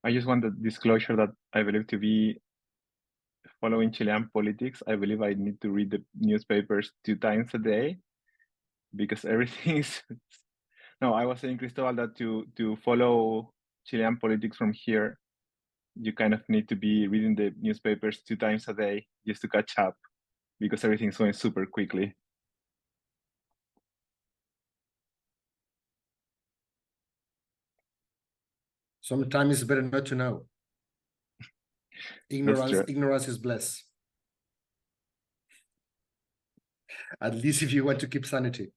I just want the disclosure that I believe to be following Chilean politics, I believe I need to read the newspapers 2 times a day because everything is. No, I was saying, Cristobal, that to follow Chilean politics from here, you kind of need to be reading the newspapers 2 times a day just to catch up because everything's going super quickly. Sometimes it's better not to know. Ignorance is bliss. At least if you want to keep sanity.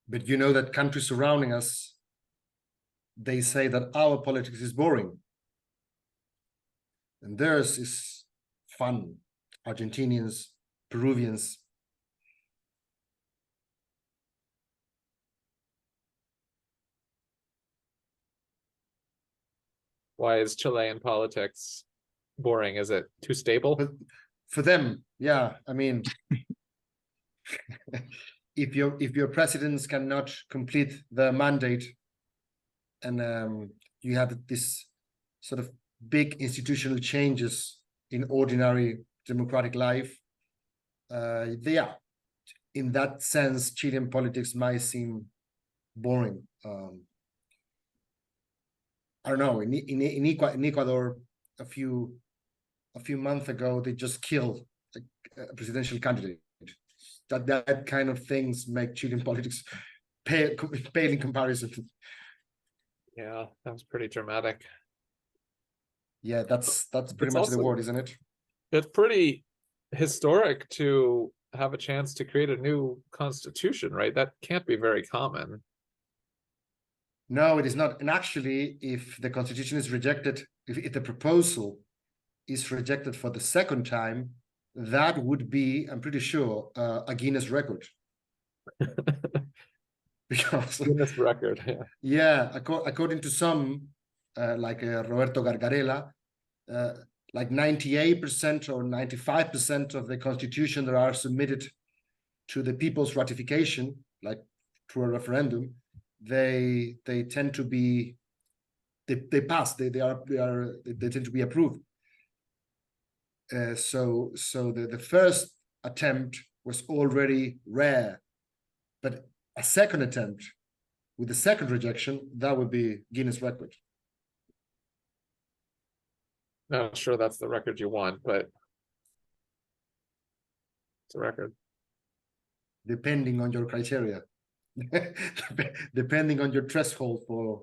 But you know that countries surrounding us, they say that our politics is boring. And theirs is fun. Argentinians, Peruvians. Why is Chilean politics boring? Is it too stable? But for them, yeah. I mean, if your presidents cannot complete their mandate, and you have this sort of big institutional changes in ordinary democratic life, in that sense, Chilean politics might seem boring. I don't know. In Ecuador, a few months ago, they just killed a presidential candidate. That kind of things make Chilean politics pale in comparison. Yeah, that was pretty dramatic. Yeah, that's pretty much the word, isn't it? It's pretty historic to have a chance to create a new constitution, right? That can't be very common. No, it is not. And actually, if the constitution is rejected, if the proposal is rejected for the second time, that would be, I'm pretty sure, a Guinness record. Because Guinness record, yeah. Yeah, according to some, like Roberto Gargarella, like 98% or 95% of the constitution that are submitted to the people's ratification, like through a referendum, they tend to be they pass. They tend to be approved. So the first attempt was already rare, but a second attempt with the second rejection, that would be Guinness record. Not sure that's the record you want, but it's a record. Depending on your criteria. Depending on your threshold for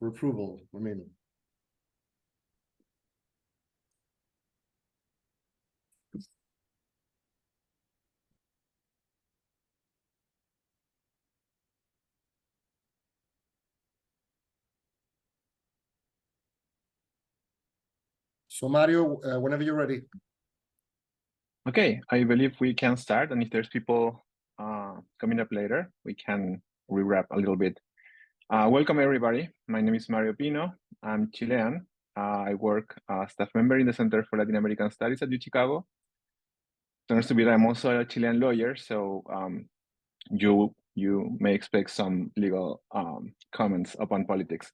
approval. I mean, so Mario, whenever you're ready. Okay, I believe we can start, and if there's people coming up later, we can rewrap a little bit. Welcome everybody. My name is Mario Pino. I'm Chilean. I work as staff member in the Center for Latin American Studies at UChicago. Turns to be that I'm also a Chilean lawyer, so you may expect some legal comments upon politics.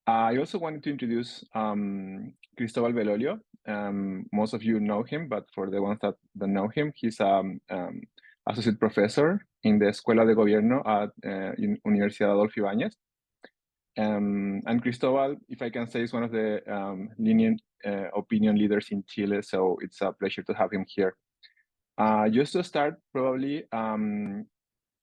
I also wanted to introduce Cristobal Belolio. Most of you know him, but for the ones that don't know him, he's associate professor in the Escuela de Gobierno at Universidad Adolfo Ibáñez. And Cristobal, if I can say, is one of the lenient opinion leaders in Chile, so it's a pleasure to have him here. Just to start, probably,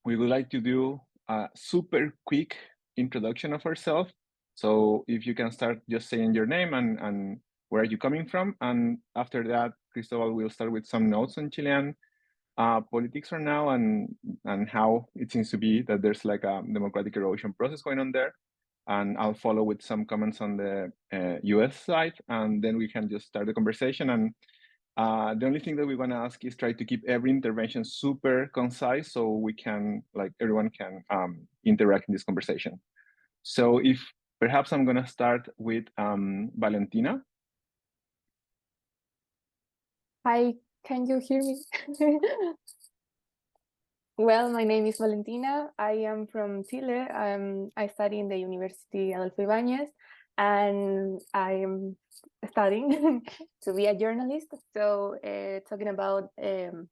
we would like to do a super quick introduction of ourselves. So if you can start just saying your name and where are you coming from, and after that, Cristobal will start with some notes on Chilean politics right now and how it seems to be that there's like a democratic erosion process going on there. And I'll follow with some comments on the US side, and then we can just start the conversation. And the only thing that we want to ask is try to keep every intervention super concise so we can, like, everyone can interact in this conversation. So if perhaps I'm going to start with Valentina. Hi, can you hear me? Well, my name is Valentina. I am from Chile. I study in the University Adolfo Ibáñez, and I am studying to be a journalist. So, talking about the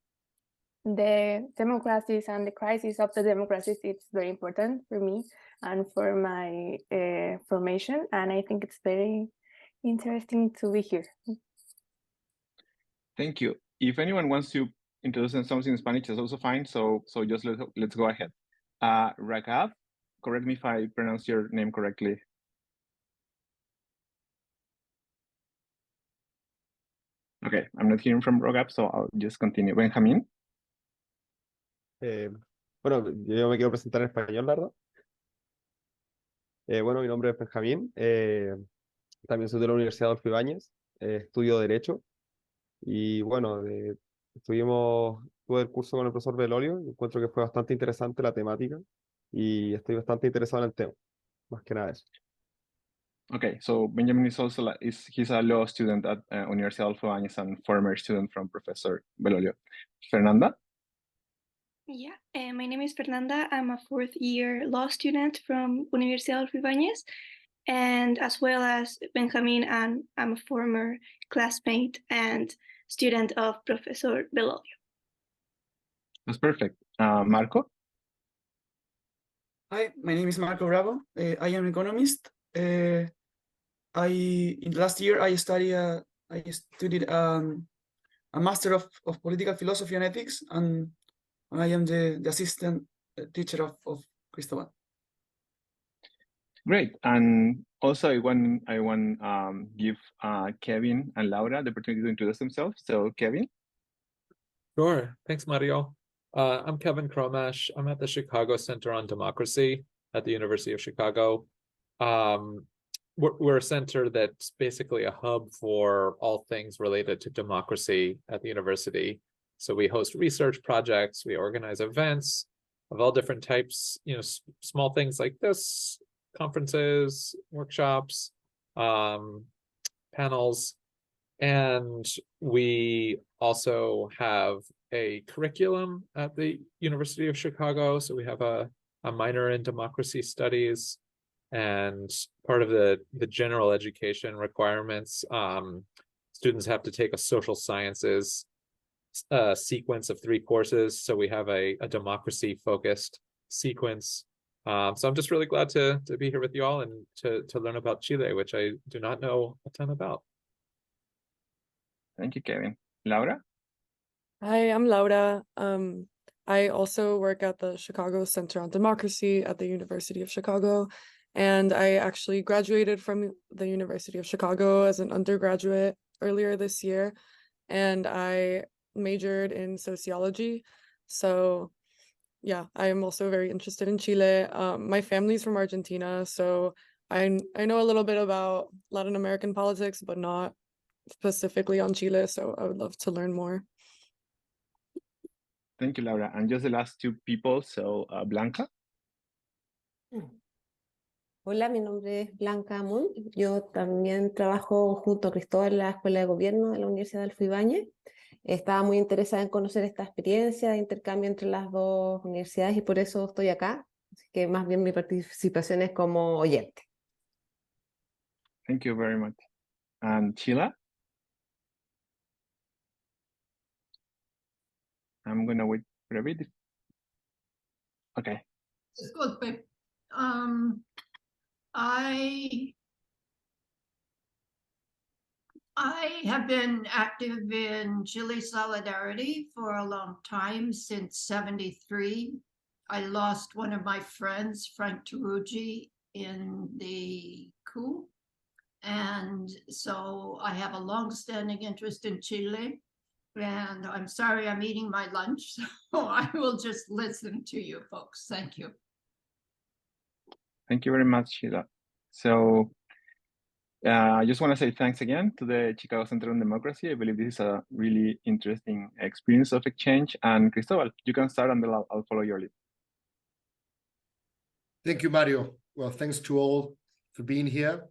democracies and the crisis of the democracies, it's very important for me and for my formation. And I think it's very interesting to be here. Thank you. If anyone wants to introduce something in Spanish, it's also fine. So just let's go ahead. Raghav, correct me if I pronounce your name correctly. Okay, I'm not hearing from Raghav, so I'll just continue. Benjamín. Bueno, yo me quiero presentar en español, la verdad. Bueno, mi nombre es Benjamín. También soy de la Universidad Adolfo Ibáñez. Estudio Derecho. Y bueno, tuve el curso con el profesor Belolio. Encuentro que fue bastante interesante la temática. Y estoy bastante interesado en el tema. Más que nada eso. Okay, so Benjamin is also he's a law student at Universidad Adolfo Ibáñez and former student from Professor Belolio. Fernanda? Yeah, my name is Fernanda. I'm a fourth year law student from Universidad Adolfo Ibáñez, and as well as Benjamin, and I'm a former classmate and student of Professor Belolio. That's perfect. Marco? Hi, my name is Marco Bravo. I am an economist. Last year I studied a master of political philosophy and ethics, and I am the assistant teacher of Cristobal. Great. And also I want give Kevin and Laura the opportunity to introduce themselves. So Kevin? Sure. Thanks, Mario. I'm Kevin Kromesh. I'm at the Chicago Center on Democracy at the University of Chicago. We're a center that's basically a hub for all things related to democracy at the university. So we host research projects, we organize events of all different types, small things like this, conferences, workshops, panels, and we also have a curriculum at the University of Chicago. So we have a minor in democracy studies, and part of the general education requirements, students have to take a social sciences sequence of 3 courses. So we have a democracy focused sequence. So I'm just really glad to be here with you all and to learn about Chile, which I do not know a ton about. Thank you, Kevin. Laura? Hi, I'm Laura. I also work at the Chicago Center on Democracy at the University of Chicago, and I actually graduated from the University of Chicago as an undergraduate earlier this year, and I majored in sociology. So yeah, I am also very interested in Chile. My family's from Argentina, so I know a little bit about Latin American politics, but not specifically on Chile, so I would love to learn more. Thank you, Laura. And just the last 2 people, so Blanca. Hola, mi nombre es Blanca Moon. Yo también trabajo junto a Cristóbal en la Escuela de Gobierno de la Universidad Adolfo Ibáñez. Estaba muy interesada en conocer esta experiencia de intercambio entre las 2 universidades y por eso estoy acá. Así que más bien mi participación es como oyente. Thank you very much. And Sheila? I'm going to wait for a bit. Okay. Disculpe. I have been active in Chile Solidarity for a long time, since '73. I lost one of my friends, Frank Tarugi, in the coup. And so I have a long-standing interest in Chile. And I'm sorry I'm eating my lunch, so I will just listen to you folks. Thank you. Thank you very much, Sheila. So I just want to say thanks again to the Chicago Center on Democracy. I believe this is a really interesting experience of exchange. And Cristobal, you can start and then I'll follow your lead. Thank you, Mario. Well, thanks to all for being here.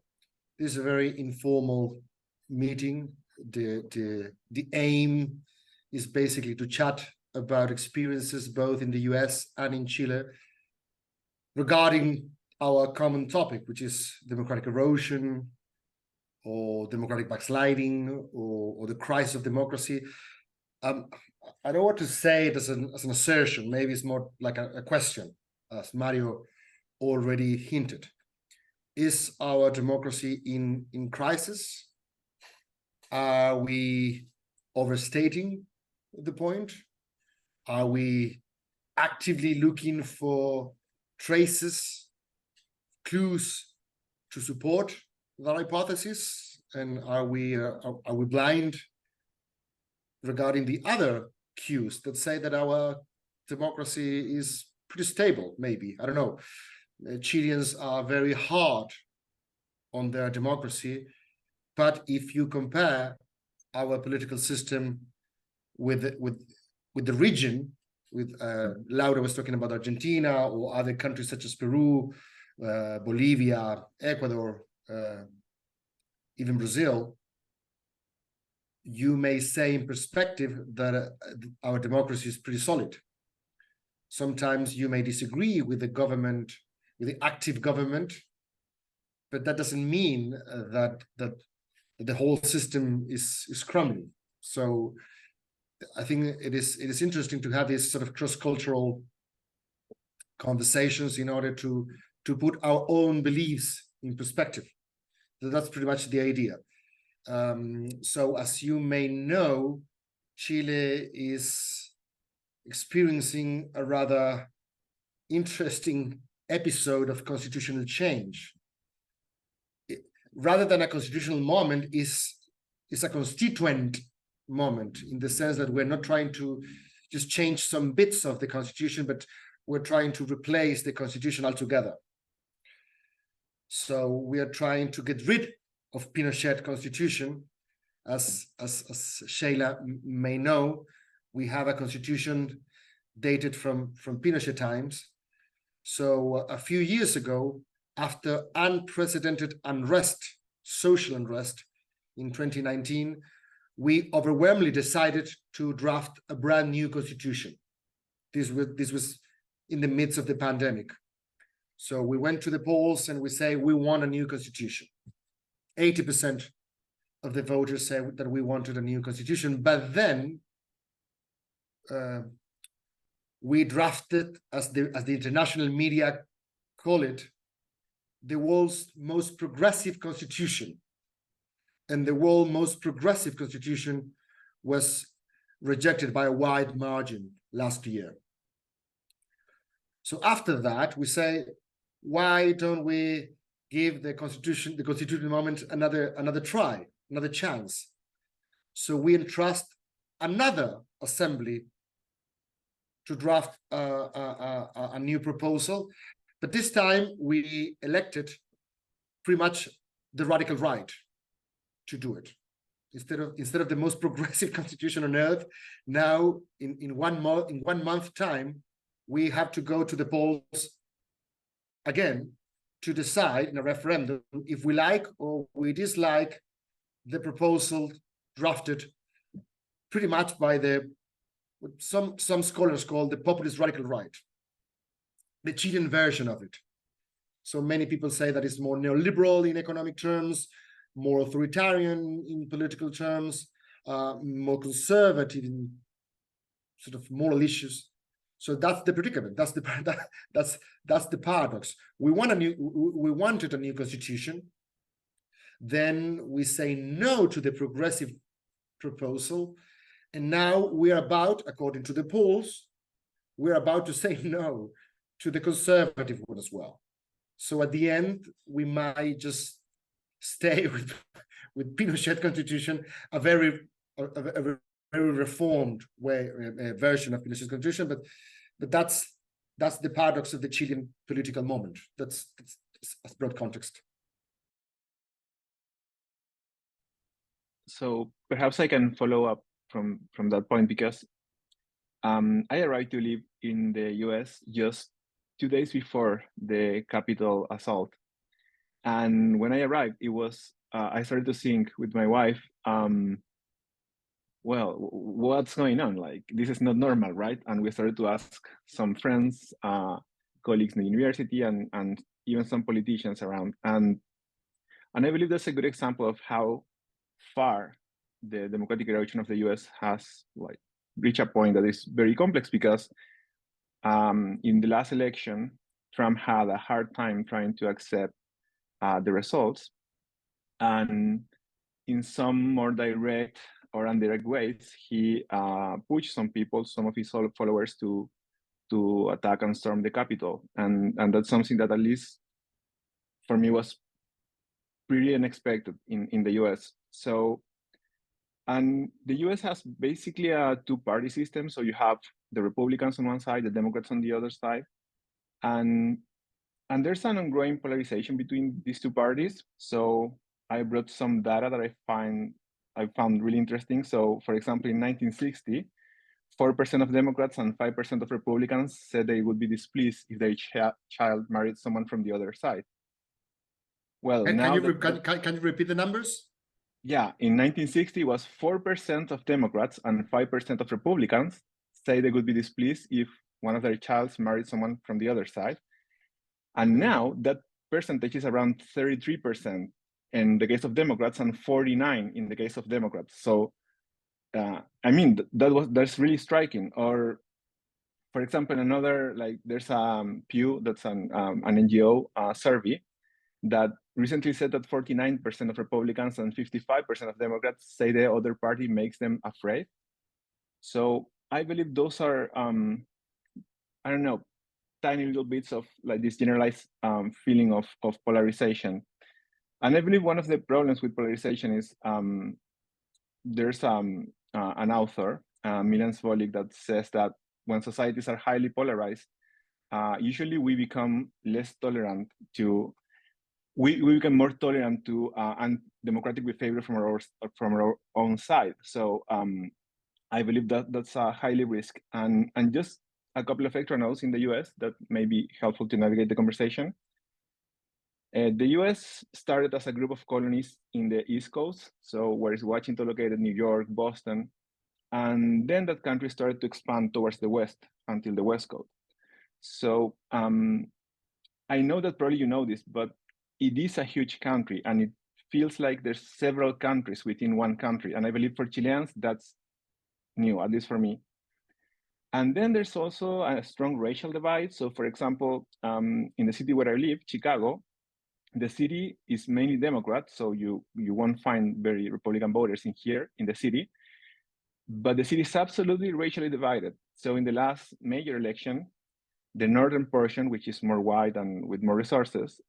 This is a very informal meeting. The aim is basically to chat about experiences both in the US and in Chile regarding our common topic, which is democratic erosion or democratic backsliding or the crisis of democracy. I don't want to say it as an assertion, maybe it's more like a question, as Mario already hinted. Is our democracy in crisis? Are we overstating the point? Are we actively looking for traces, clues to support that hypothesis? And are we blind regarding the other cues that say that our democracy is pretty stable? Maybe, I don't know. Chileans are very hard on their democracy, but if you compare our political system with the region, with Laura was talking about Argentina or other countries such as Peru, Bolivia, Ecuador, even Brazil, you may say in perspective that our democracy is pretty solid. Sometimes you may disagree with the government, with the active government, but that doesn't mean that the whole system is crumbling. So I think it is interesting to have these sort of cross-cultural conversations in order to put our own beliefs in perspective. So that's pretty much the idea. So as you may know, Chile is experiencing a rather interesting episode of constitutional change. Rather than a constitutional moment, is a constituent moment, in the sense that we're not trying to just change some bits of the constitution, but we're trying to replace the constitution altogether. So we are trying to get rid of Pinochet constitution. As Sheila may know, we have a constitution dated from Pinochet times. So a few years ago, after unprecedented unrest, social unrest in 2019, we overwhelmingly decided to draft a brand new constitution. This was in the midst of the pandemic. So we went to the polls and we say, we want a new constitution. 80% of the voters say that we wanted a new constitution, but then we drafted, as the international media call it, the world's most progressive constitution. And the world's most progressive constitution was rejected by a wide margin last year. So after that, we say, why don't we give the constitutional moment another try, another chance? So we entrust another assembly to draft a new proposal, but this time we elected pretty much the radical right to do it. Instead of the most progressive constitution on earth, now in 1 month time, we have to go to the polls again to decide in a referendum if we like or we dislike the proposal drafted pretty much by what some scholars call the populist radical right, the Chilean version of it. So many people say that it's more neoliberal in economic terms, more authoritarian in political terms, more conservative in sort of moral issues. So that's the predicament. That's the paradox. We wanted a new constitution. Then we say no to the progressive proposal, and now we are about, according to the polls, we're about to say no to the conservative one as well. So at the end, we might just stay with Pinochet constitution, a very reformed version of Pinochet's constitution, but that's the paradox of the Chilean political moment. That's a broad context. So perhaps I can follow up from that point, because I arrived to live in the US just 2 days before the Capitol assault. And when I arrived, it was I started to think with my wife, well, what's going on? Like, this is not normal, right? And we started to ask some friends, colleagues in the university, and even some politicians around. And I believe that's a good example of how far the democratic erosion of the US has like reached a point that is very complex, because in the last election, Trump had a hard time trying to accept the results. And in some more direct or indirect ways, he pushed some people, some of his followers, to attack and storm the Capitol. And that's something that, at least for me, was pretty unexpected in the US. So, and the US has basically a two-party system. So you have the Republicans on one side, the Democrats on the other side. And there's an ongoing polarization between these two parties. So I brought some data that I found really interesting. So, for example, in 1960, 4% of Democrats and 5% of Republicans said they would be displeased if their child married someone from the other side. Well, Can now you repeat the numbers? Yeah, in 1960, it was 4% of Democrats and 5% of Republicans say they would be displeased if one of their child married someone from the other side. And now that percentage is around 33% in the case of Democrats and 49% in the case of Democrats. So, I mean, that's really striking. Or, for example, another, like, there's Pew, that's an NGO survey that recently said that 49% of Republicans and 55% of Democrats say the other party makes them afraid. So I believe those are, I don't know, tiny little bits of like this generalized feeling of polarization. And I believe one of the problems with polarization is there's an author, Milan Zvolik, that says that when societies are highly polarized, usually we become less tolerant to we become more tolerant to undemocratic behavior from our own side. So I believe that that's a highly risk. And just a couple of extra notes in the US that may be helpful to navigate the conversation. The US started as a group of colonies in the East Coast, so where is Washington located, New York, Boston, and then that country started to expand towards the West until the West Coast. So I know that probably you know this, but it is a huge country, and it feels like there's several countries within one country. And I believe for Chileans, that's new, at least for me. And then there's also a strong racial divide. So, for example, in the city where I live, Chicago, the city is mainly Democrat, so you won't find very Republican voters in here in the city. But the city is absolutely racially divided. So in the last major election, the northern portion, which is more white and with more resources,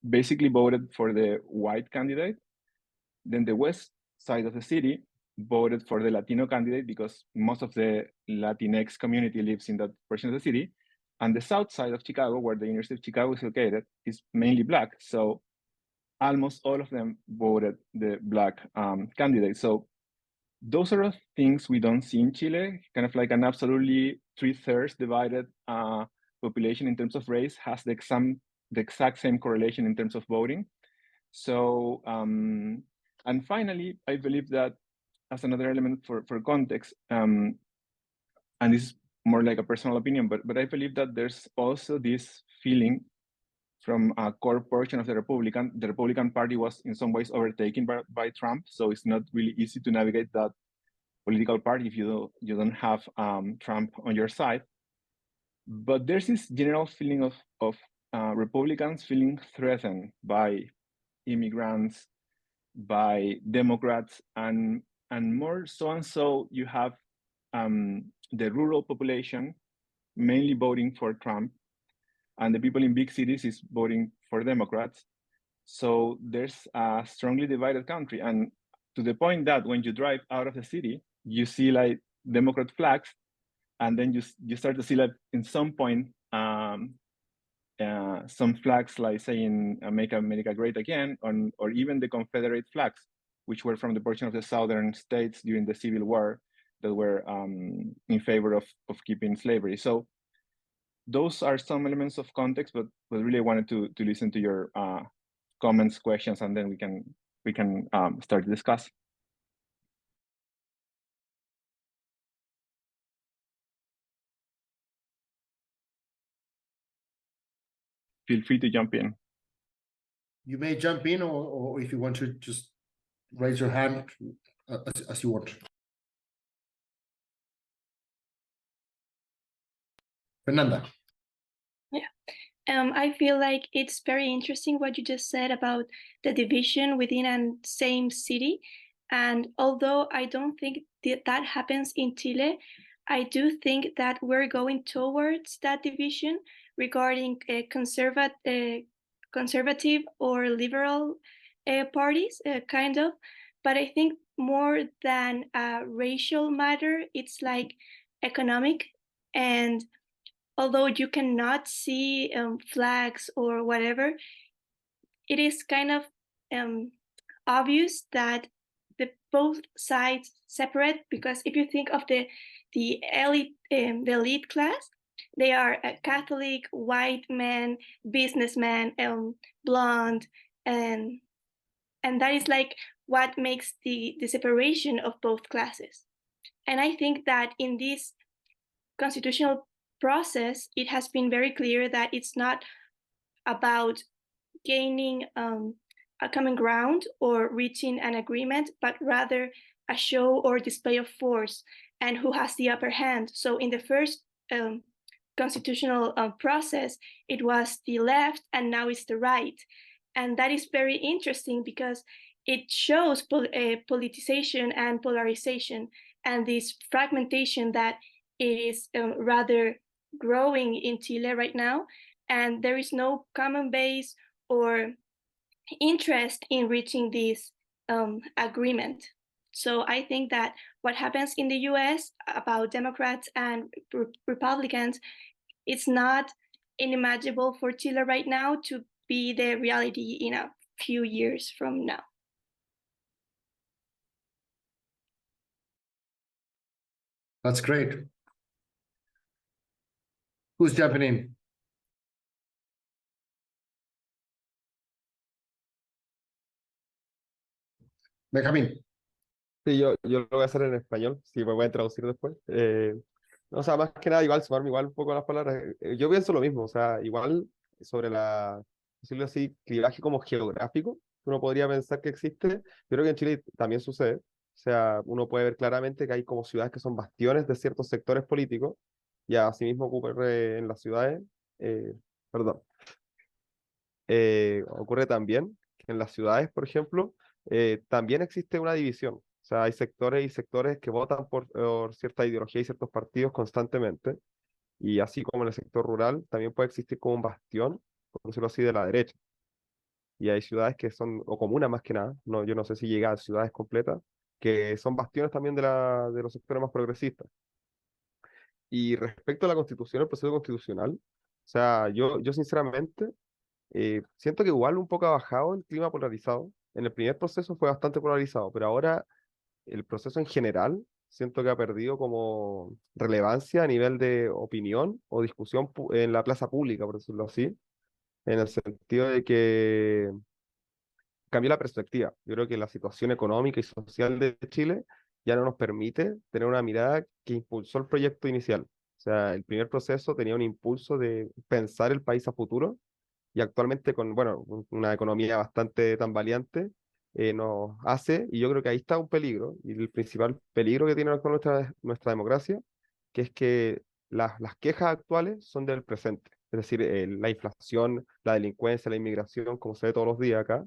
basically voted for the white candidate. Then the west side of the city voted for the Latino candidate because most of the Latinx community lives in that portion of the city. And the south side of Chicago, where the University of Chicago is located, is mainly Black. So almost all of them voted the Black candidate. So those are things we don't see in Chile, kind of like an absolutely 3/3 divided population in terms of race has the exact same correlation in terms of voting. So, and finally, I believe that as another element for context, and this is more like a personal opinion, but I believe that there's also this feeling from a core portion of the Republican Party was in some ways overtaken by Trump. So it's not really easy to navigate that political party if you don't have Trump on your side. But there's this general feeling of Republicans feeling threatened by immigrants, by Democrats, and more so and so you have the rural population mainly voting for Trump, and the people in big cities is voting for Democrats. So there's a strongly divided country, and to the point that when you drive out of the city, you see like Democrat flags, and then you start to see like in some point some flags like saying "Make America Great Again," or even the Confederate flags, which were from the portion of the southern states during the Civil War that were in favor of keeping slavery. So those are some elements of context, but really I wanted to listen to your comments, questions, and then we can start to discuss. feel free to jump in. You may jump in, or if you want to just raise your hand as you want. Fernanda. I feel like it's very interesting what you just said about the division within a same city. And although I don't think that happens in Chile, I do think that we're going towards that division regarding conservative or liberal parties, kind of. But I think more than a racial matter, it's like economic. And although you cannot see flags or whatever, it is kind of obvious that both sides separate, because if you think of the elite class, they are a Catholic, white men, businessman, blonde, and that is like what makes the separation of both classes. And I think that in this constitutional process, it has been very clear that it's not about gaining a common ground or reaching an agreement, but rather a show or display of force and who has the upper hand. So in the first constitutional process, it was the left and now it's the right. And that is very interesting because it shows politicization and polarization and this fragmentation that it is rather growing in Chile right now. And there is no common base or interest in reaching this agreement. So I think that what happens in the US about Democrats and Republicans, it's not unimaginable for Chile right now to be the reality in a few years from now. That's great. Who's jumping in? Benjamín. Sí, yo lo voy a hacer en español, si me voy a traducir después. No, o sea, más que nada, igual, sumarme igual un poco a las palabras. Yo pienso lo mismo, o sea, igual sobre decirlo así, clivaje como geográfico, uno podría pensar que existe. Yo creo que en Chile también sucede. O sea, uno puede ver claramente que hay como ciudades que son bastiones de ciertos sectores políticos, y asimismo ocurre en las ciudades, perdón, ocurre también que en las ciudades, por ejemplo, también existe una división. O sea, hay sectores y sectores que votan por cierta ideología y ciertos partidos constantemente. Y así como en el sector rural, también puede existir como un bastión, por decirlo así, de la derecha. Y hay ciudades que son, o comunas más que nada, no, yo no sé si llega a ciudades completas, que son bastiones también de los sectores más progresistas. Y respecto a la constitución, el proceso constitucional, o sea, yo sinceramente siento que igual un poco ha bajado el clima polarizado. En el primer proceso fue bastante polarizado, pero ahora el proceso en general siento que ha perdido como relevancia a nivel de opinión o discusión en la plaza pública, por decirlo así, en el sentido de que cambió la perspectiva. Yo creo que la situación económica y social de Chile ya no nos permite tener una mirada que impulsó el proyecto inicial. O sea, el primer proceso tenía un impulso de pensar el país a futuro y actualmente con, bueno, una economía bastante tambaleante, nos hace, y yo creo que ahí está un peligro, y el principal peligro que tiene actual nuestra democracia, que es que las quejas actuales son del presente. Es decir, la inflación, la delincuencia, la inmigración, como se ve todos los días acá,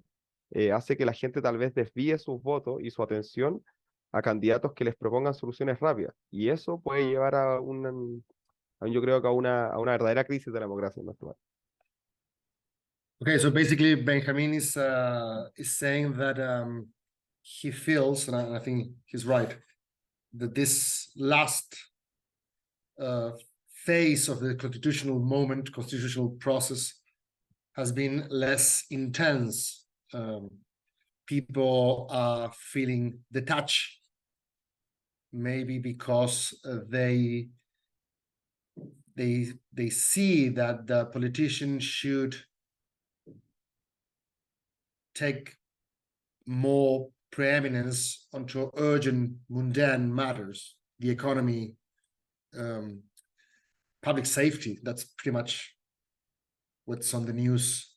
hace que la gente tal vez desvíe sus votos y su atención a candidatos que les propongan soluciones rápidas. Y eso puede llevar yo creo que a una verdadera crisis de la democracia en nuestro país. Okay, so basically Benjamin is saying that he feels, and I think he's right, that this last phase of the constitutional process has been less intense. People are feeling detached, maybe because they see that the politicians should take more preeminence onto urgent, mundane matters, the economy, public safety. That's pretty much what's on the news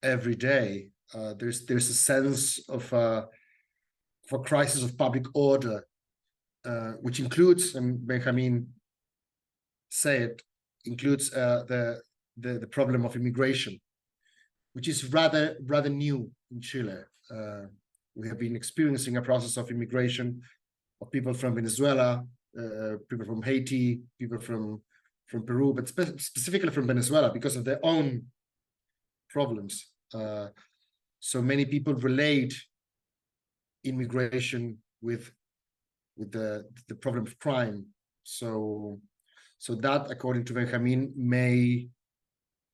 every day. There's a sense of a crisis of public order, which includes, and Benjamin said, includes the problem of immigration, which is rather new in Chile. We have been experiencing a process of immigration of people from Venezuela, people from Haiti, people from Peru, but specifically from Venezuela because of their own problems. So many people relate immigration with the problem of crime. So that, according to Benjamin, may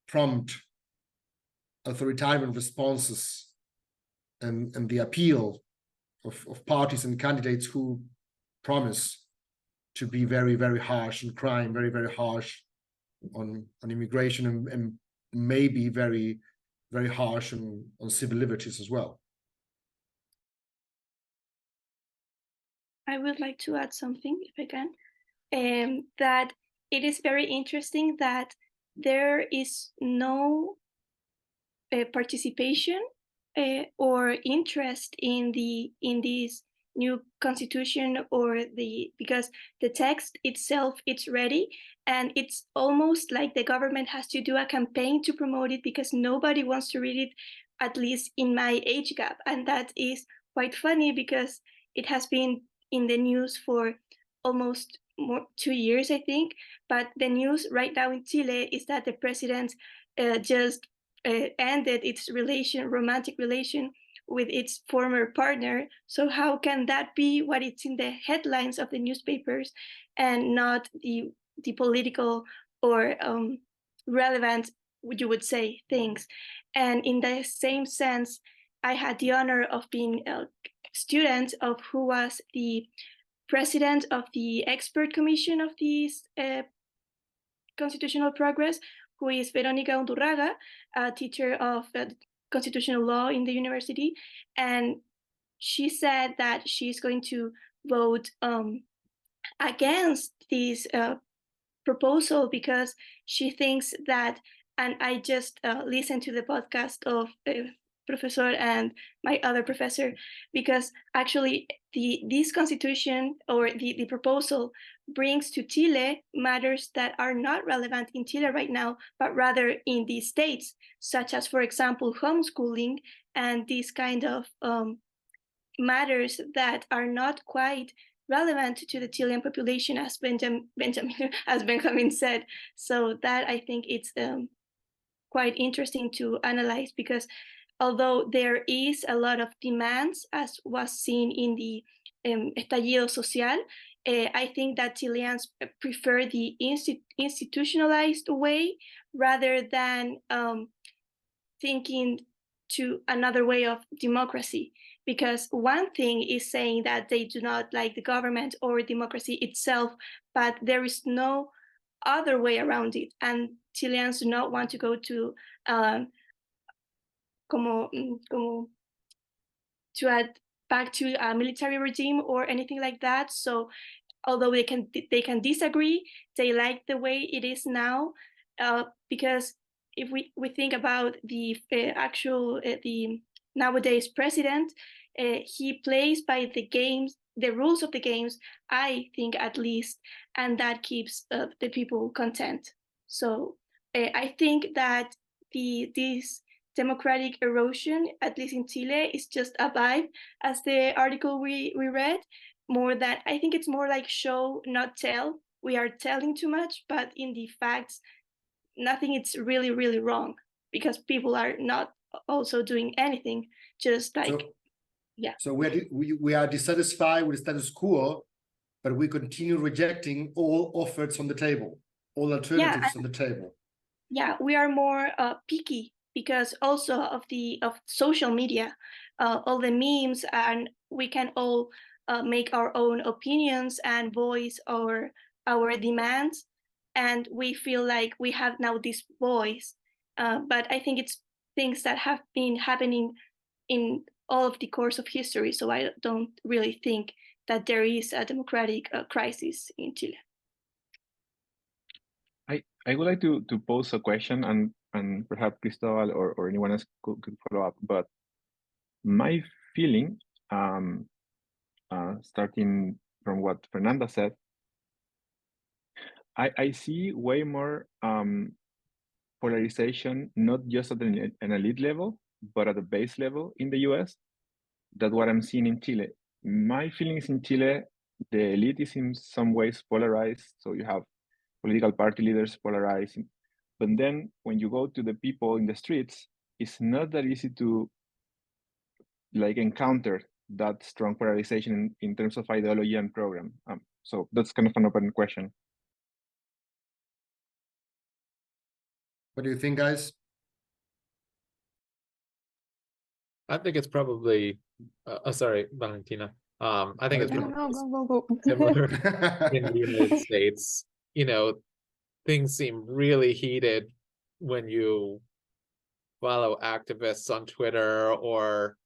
prompt authoritarian responses and the appeal of parties and candidates who promise to be very, very harsh on crime, very, very harsh on immigration, and maybe very, very harsh on civil liberties as well. I would like to add something, if I can, that it is very interesting that there is no participation or interest in this new constitution, or because the text itself, it's ready, and it's almost like the government has to do a campaign to promote it because nobody wants to read it, at least in my age gap. And that is quite funny because it has been in the news for almost 2 years, I think. But the news right now in Chile is that the president just ended its romantic relation with its former partner. So how can that be what it's in the headlines of the newspapers and not the political or relevant, you would say, things? And in the same sense, I had the honor of being a student of who was the president of the expert commission of this constitutional progress, who is Verónica Undurraga, a teacher of constitutional law in the university. And she said that she's going to vote against this proposal because she thinks that, and I just listened to the podcast of Professor and my other professor, because actually this constitution or the proposal brings to Chile matters that are not relevant in Chile right now, but rather in the states, such as, for example, homeschooling and these kind of matters that are not quite relevant to the Chilean population, as Benjamin said. So that, I think, it's quite interesting to analyze, because although there is a lot of demands, as was seen in the estallido social, I think that Chileans prefer the institutionalized way rather than thinking to another way of democracy. Because one thing is saying that they do not like the government or democracy itself, but there is no other way around it. And Chileans do not want to go to back to a military regime or anything like that. So although they can disagree, they like the way it is now, because if we think about the actual the nowadays president, he plays by the rules of the games, I think, at least, and that keeps the people content. So I think that this democratic erosion, at least in Chile, is just a vibe, as the article we read. More than, I think it's more like show, not tell. We are telling too much, but in the facts, nothing is really, really wrong, because people are not also doing anything, just like, yeah. So we are dissatisfied with the status quo, but we continue rejecting all offers on the table, all alternatives on the table. Yeah, we are more picky because also of social media, all the memes, and we can all make our own opinions and voice our demands, and we feel like we have now this voice. But I think it's things that have been happening in all of the course of history, so I don't really think that there is a democratic crisis in Chile. I would like to pose a question, and and perhaps Cristobal or anyone else could follow up. But my feeling, starting from what Fernanda said, I see way more polarization, not just at an elite level, but at the base level in the US, than what I'm seeing in Chile. My feelings in Chile, the elite is in some ways polarized. So you have political party leaders polarized. But then when you go to the people in the streets, it's not that easy to like encounter that strong polarization in terms of ideology and program. So that's kind of an open question. What do you think, guys? I think it's probably, sorry, Valentina. I think it's Valentina. probably Go. similar in the United States. You know, things seem really heated when you follow activists on Twitter, or,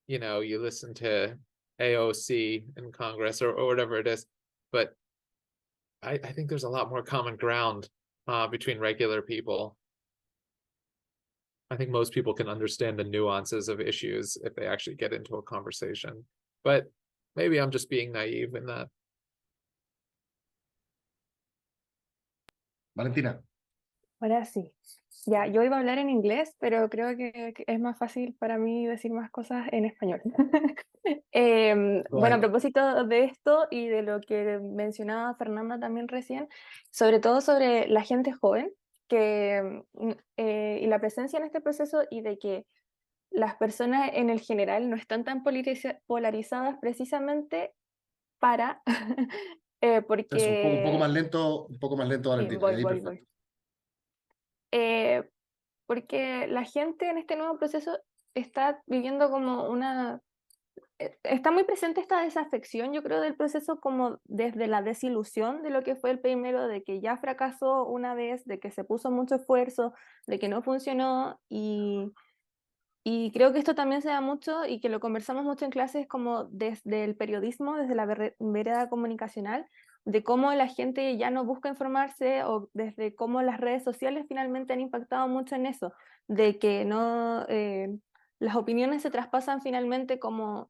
you know, you listen to AOC in Congress or whatever it is. But I think there's a lot more common ground between regular people. I think most people can understand the nuances of issues if they actually get into a conversation. But maybe I'm just being naive in that. Valentina. Ahora sí. Ya, yo iba a hablar en inglés, pero creo que es más fácil para mí decir más cosas en español. Bueno, a propósito de esto y de lo que mencionaba Fernanda también recién, sobre todo sobre la gente joven y la presencia en este proceso, y de que las personas en el general no están tan polarizadas precisamente para... porque... Eso, un poco más lento, Valentina. Voy. Porque la gente en este nuevo proceso está viviendo como está muy presente esta desafección, yo creo, del proceso, como desde la desilusión de lo que fue el primero, de que ya fracasó una vez, de que se puso mucho esfuerzo, de que no funcionó, y creo que esto también se da mucho, y que lo conversamos mucho en clases, como desde el periodismo, desde la vereda comunicacional, de cómo la gente ya no busca informarse, o desde cómo las redes sociales finalmente han impactado mucho en eso, de que no, las opiniones se traspasan finalmente como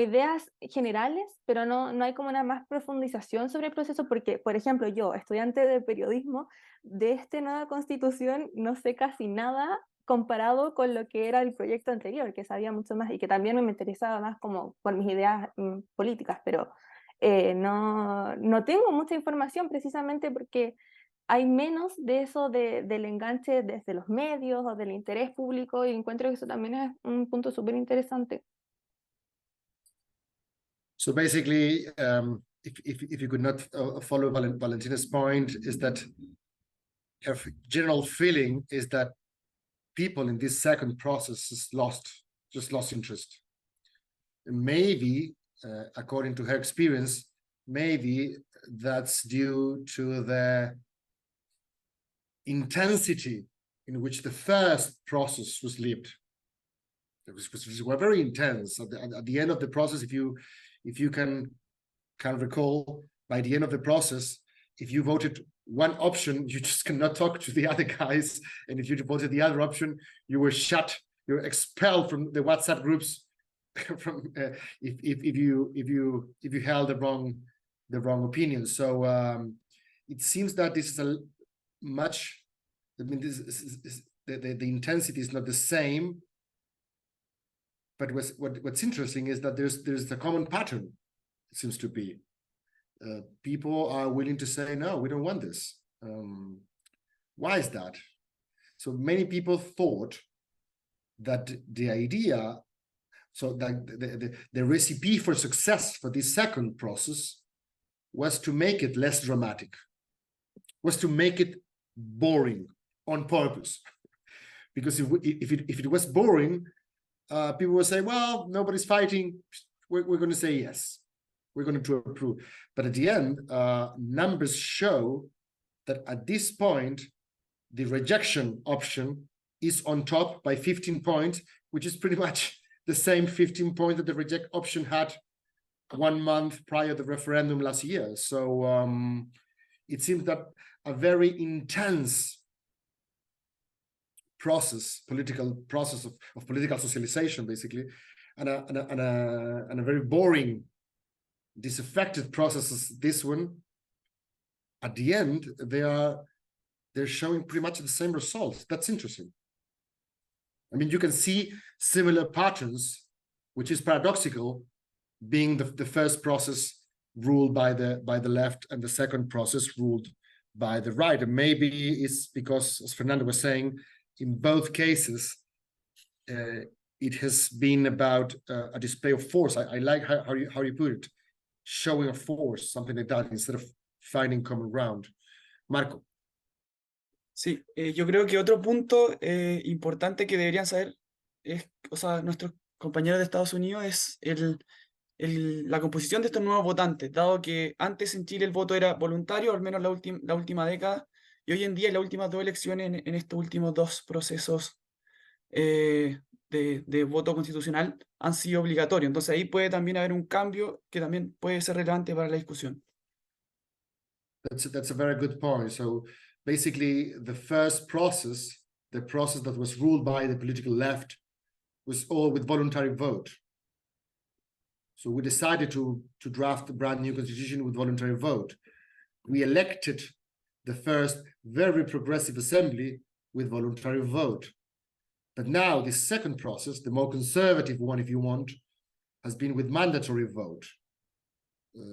ideas generales, pero no hay como una más profundización sobre el proceso, porque, por ejemplo, yo, estudiante de periodismo, de esta nueva constitución no sé casi nada comparado con lo que era el proyecto anterior, que sabía mucho más y que también me interesaba más como por mis ideas políticas, pero no tengo mucha información, precisamente porque hay menos de eso del enganche desde los medios o del interés público, y encuentro que eso también es un punto súper interesante. So basically, if you could not follow Valentina's point, is that her general feeling is that people in this second process just lost interest. And maybe, according to her experience, maybe that's due to the intensity in which the first process was lived. It was very intense. At the end of the process, if you can recall, by the end of the process, if you voted one option, you just cannot talk to the other guys, and if you voted the other option, you were you're expelled from the WhatsApp groups from if you held the wrong opinion. So it seems that this is the intensity is not the same. But what's interesting is that there's a common pattern. It seems to be people are willing to say, no, we don't want this. Why is that? So many people thought that the idea, so that the recipe for success for this second process was to make it less dramatic, was to make it boring on purpose. Because if it was boring, people will say, well, nobody's fighting, we're going to say yes, we're going to approve. But at the end, numbers show that at this point, the rejection option is on top by 15 points, which is pretty much the same 15 points that the reject option had 1 month prior to the referendum last year. So it seems that a very intense political process of political socialization, basically, and a very boring, disaffected process as this one, at the end, they're showing pretty much the same results. That's interesting. I mean, you can see similar patterns, which is paradoxical, being the first process ruled by the left and the second process ruled by the right. And maybe it's because, as Fernando was saying, in both cases, it has been about a display of force. I like how you put it, showing a force, something like that, instead of finding common ground. Marco. Sí, yo creo que otro punto importante que deberían saber es, o sea, nuestros compañeros de Estados Unidos es la composición de estos nuevos votantes, dado que antes en Chile el voto era voluntario, al menos la última década, y hoy en día en las últimas dos elecciones, en estos últimos dos procesos de voto constitucional, han sido obligatorios. Entonces ahí puede también haber un cambio que también puede ser relevante para la discusión. That's a very good point. So basically, the first process, the process that was ruled by the political left, was all with voluntary vote. So we decided to draft a brand new constitution with voluntary vote. We elected the first very progressive assembly with voluntary vote. But now this second process, the more conservative one, if you want, has been with mandatory vote.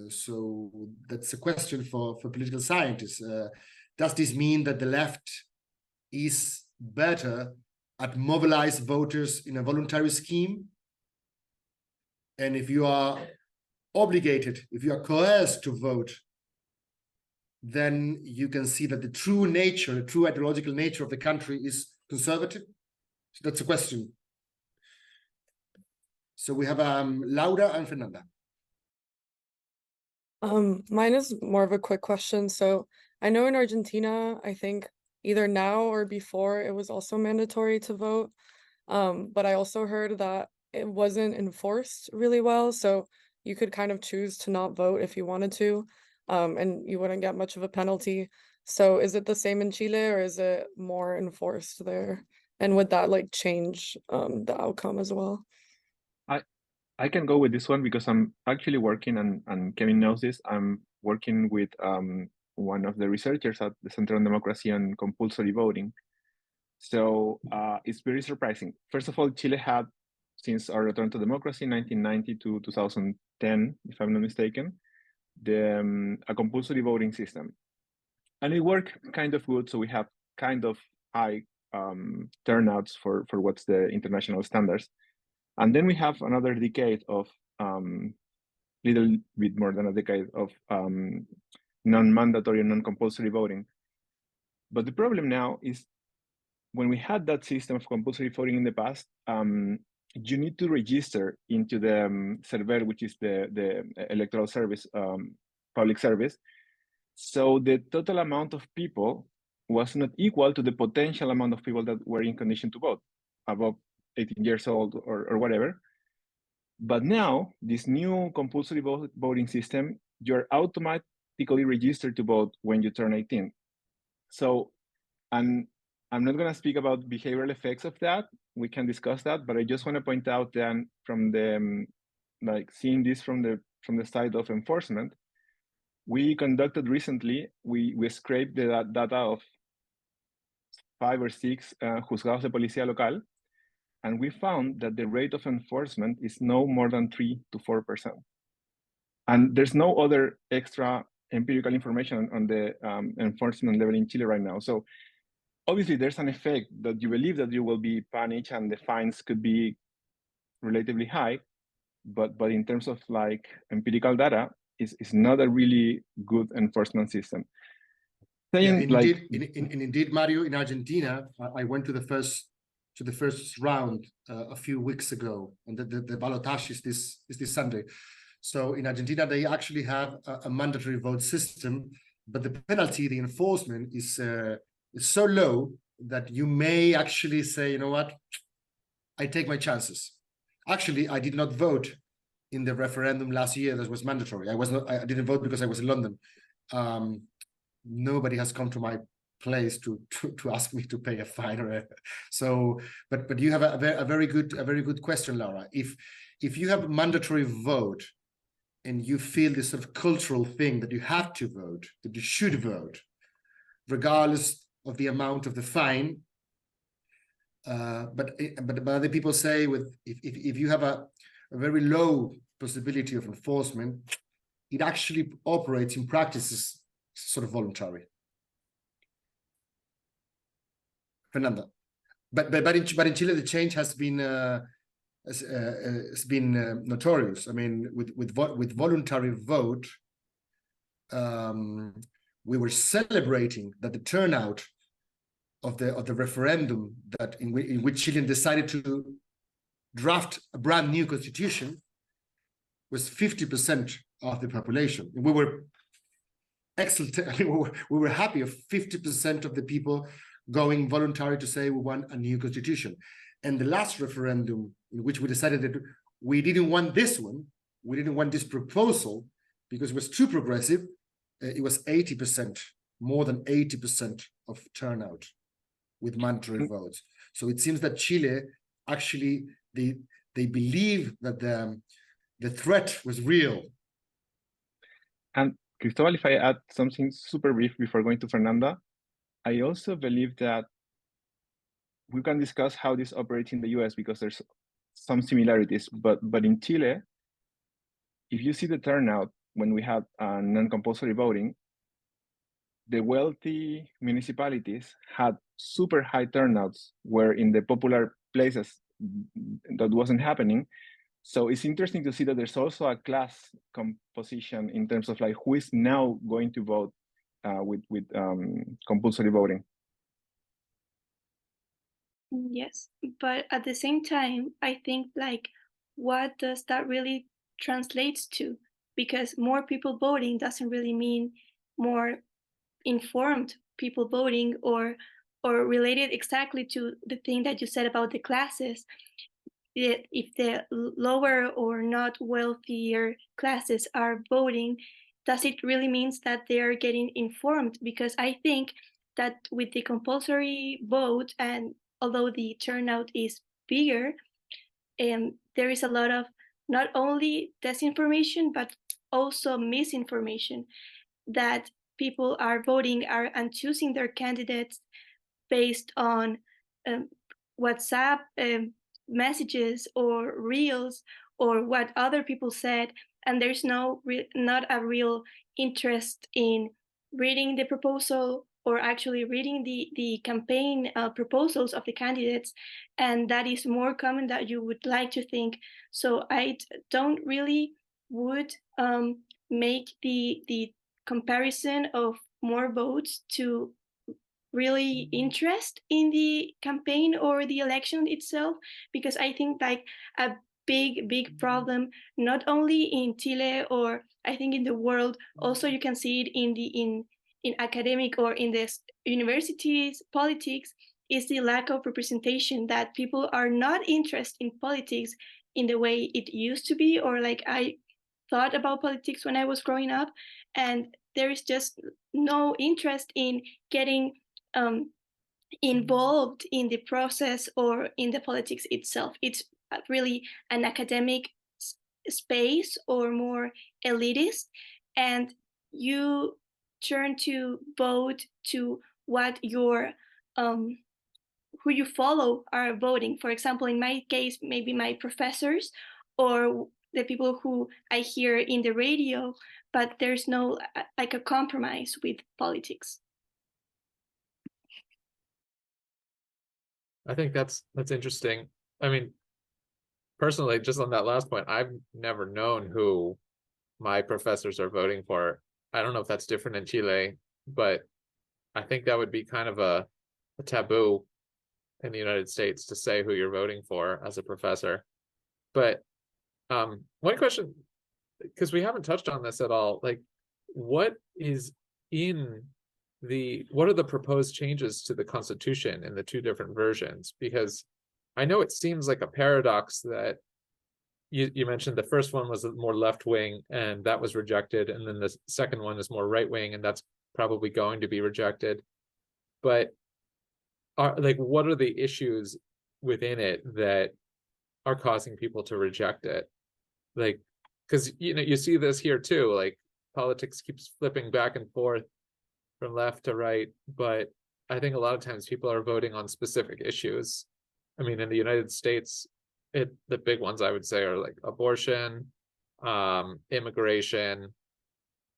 So that's a question for political scientists. Does this mean that the left is better at mobilize voters in a voluntary scheme? And if you are obligated, if you are coerced to vote, then you can see that the true nature, the true ideological nature of the country is conservative. So that's a question. So we have Laura and Fernanda. Mine is more of a quick question. So I know in Argentina, I think either now or before, it was also mandatory to vote. But I also heard that it wasn't enforced really well. So you could kind of choose to not vote if you wanted to, and you wouldn't get much of a penalty. So is it the same in Chile, or is it more enforced there? And would that like change the outcome as well? I can go with this one because I'm actually working, and Kevin knows this, I'm working with one of the researchers at the Center on Democracy and Compulsory Voting. So it's very surprising. First of all, Chile had, since our return to democracy in 1990 to 2010, if I'm not mistaken, a compulsory voting system. And it worked kind of good, so we have kind of high turnouts for what's the international standards. And then we have another decade of, little bit more than a decade of non-mandatory and non-compulsory voting. But the problem now is when we had that system of compulsory voting in the past, you need to register into the server, which is the electoral service, public service. So the total amount of people was not equal to the potential amount of people that were in condition to vote, above 18 years old or whatever. But now, this new compulsory voting system, you're automatically registered to vote when you turn 18. So, and I'm not going to speak about behavioral effects of that. We can discuss that, but I just want to point out that from the, like seeing this from the side of enforcement, we conducted recently, we scraped the data of 5 or 6 juzgados de policía local, and we found that the rate of enforcement is no more than 3 to 4%. And there's no other extra empirical information on the enforcement level in Chile right now. So obviously there's an effect that you believe that you will be punished and the fines could be relatively high, but in terms of like empirical data, it's not a really good enforcement system. Indeed, Mario, in Argentina, I went to the first round a few weeks ago, and the ballotage is this Sunday. So in Argentina, they actually have a mandatory vote system, but the penalty, the enforcement is so low that you may actually say, you know what, I take my chances. Actually, I did not vote in the referendum last year that was mandatory. I didn't vote because I was in London. Nobody has come to my place to ask me to pay a fine so. But you have a very good question, Laura. If you have a mandatory vote, and you feel this sort of cultural thing that you have to vote, that you should vote, regardless of the amount of the fine. But other people say if you have a very low possibility of enforcement, it actually operates in practice as sort of voluntary. Fernanda, but in Chile the change has been notorious. I mean, with voluntary vote, we were celebrating that the turnout of the referendum that in which Chilean decided to draft a brand new constitution was 50% of the population. And we were excellent. I mean, we were happy of 50% of the people going voluntary to say we want a new constitution. And the last referendum in which we decided that we didn't want this one, we didn't want this proposal because it was too progressive, it was 80%, more than 80% of turnout with mandatory votes. So it seems that Chile actually, they believe that the threat was real. And Cristobal, if I add something super brief before going to Fernanda, I also believe that we can discuss how this operates in the US because there's some similarities, but in Chile, if you see the turnout when we had non-compulsory voting, the wealthy municipalities had super high turnouts, where in the popular places that wasn't happening. So it's interesting to see that there's also a class composition in terms of like who is now going to vote with compulsory voting. Yes, but at the same time, I think like, what does that really translates to? Because more people voting doesn't really mean more informed people voting or related exactly to the thing that you said about the classes. If the lower or not wealthier classes are voting, does it really means that they're getting informed? Because I think that with the compulsory vote, and although the turnout is bigger, there is a lot of not only disinformation, but also misinformation, that people are voting and choosing their candidates based on WhatsApp messages or reels or what other people said, and there's not a real interest in reading the proposal or actually reading the campaign proposals of the candidates, and that is more common than you would like to think. So I don't really would make the comparison of more votes to really interest in the campaign or the election itself, because I think like a big problem, not only in Chile or I think in the world, also you can see it in academic or in the universities politics, is the lack of representation, that people are not interested in politics in the way it used to be, or like I thought about politics when I was growing up, and there is just no interest in getting involved in the process or in the politics itself. It's really an academic space or more elitist, and you turn to vote to what your who you follow are voting. For example, in my case, maybe my professors or the people who I hear in the radio, but there's no like a compromise with politics. I think that's interesting. I mean, personally, just on that last point, I've never known who my professors are voting for. I don't know if that's different in Chile, but I think that would be kind of a taboo in the United States to say who you're voting for as a professor. But one question, because we haven't touched on this at all, like what are the proposed changes to the Constitution in the two different versions? Because I know it seems like a paradox that you mentioned the first one was more left-wing and that was rejected, and then the second one is more right-wing and that's probably going to be rejected. but what are the issues within it that are causing people to reject it? Like, because you see this here too, like politics keeps flipping back and forth from left to right, but I think a lot of times people are voting on specific issues. I mean, in the United States, the big ones I would say are like abortion, immigration,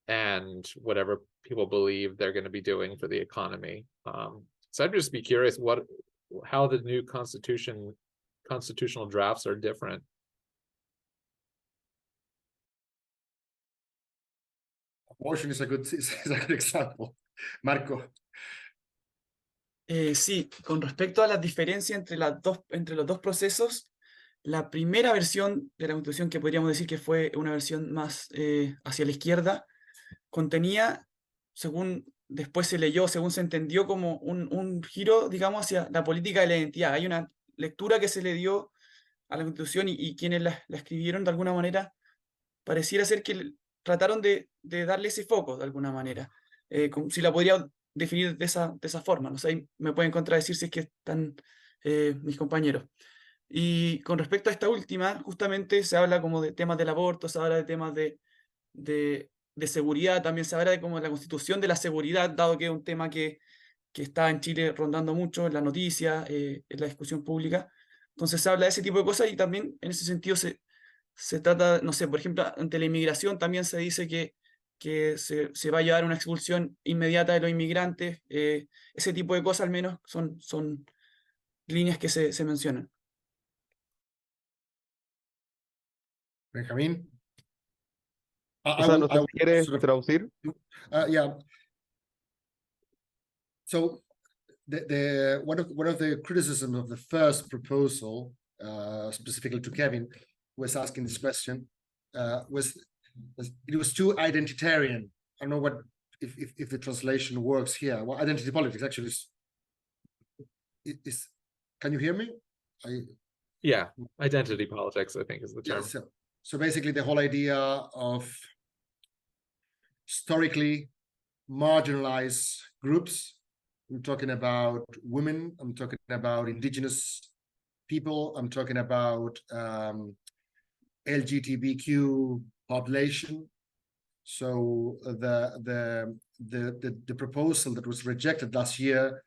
and whatever people believe they're going to be doing for the economy. So I'd just be curious how the new constitutional drafts are different. Abortion is a good example. Marco. Sí, con respecto a la diferencia entre los dos procesos, la primera versión de la Constitución, que podríamos decir que fue una versión más hacia la izquierda, contenía, según después se leyó, según se entendió, como un giro, digamos, hacia la política de la identidad. Hay una lectura que se le dio a la Constitución y quienes la escribieron de alguna manera, pareciera ser que trataron de darle ese foco de alguna manera. Si la podría definir de esa forma. No sé, me pueden contradecir si es que están mis compañeros. Y con respecto a esta última, justamente se habla como de temas del aborto, se habla de temas de seguridad, también se habla de como la constitución de la seguridad, dado que es un tema que está en Chile rondando mucho en la noticia, en la discusión pública. Entonces se habla de ese tipo de cosas y también en ese sentido se trata, no sé, por ejemplo, ante la inmigración también se dice que se va a llevar una expulsión inmediata de los inmigrantes. Ese tipo de cosas al menos son líneas que se mencionan. Benjamín. O sea, no sé si quieres traducir. Yeah. So one of the criticisms of the first proposal, specifically to Kevin, was asking this question, was it was too identitarian. I don't know if the translation works here. Well, identity politics actually is can you hear me? Yeah, identity politics, I think, is the term. Yeah, so basically the whole idea of historically marginalized groups. I'm talking about women, I'm talking about indigenous people, I'm talking about LGBTQ population. So the proposal that was rejected last year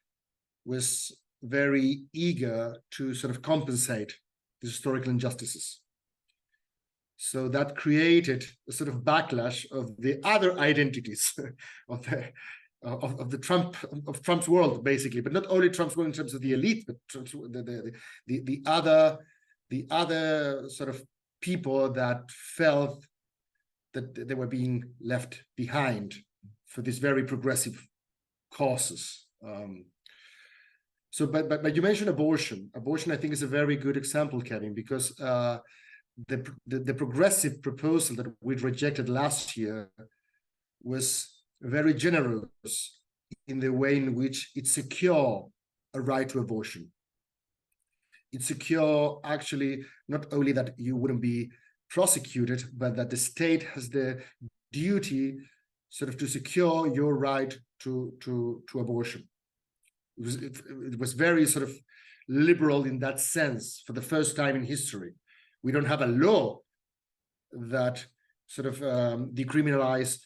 was very eager to sort of compensate the historical injustices. So that created a sort of backlash of the other identities of Trump's world, basically, but not only Trump's world in terms of the elite, but the other sort of people that felt that they were being left behind for these very progressive causes. But you mentioned abortion. Abortion, I think, is a very good example, Kevin, because the progressive proposal that we rejected last year was very generous in the way in which it secure a right to abortion. It secure actually not only that you wouldn't be prosecuted, but that the state has the duty sort of to secure your right to abortion. It was very sort of liberal in that sense for the first time in history. We don't have a law that sort of decriminalize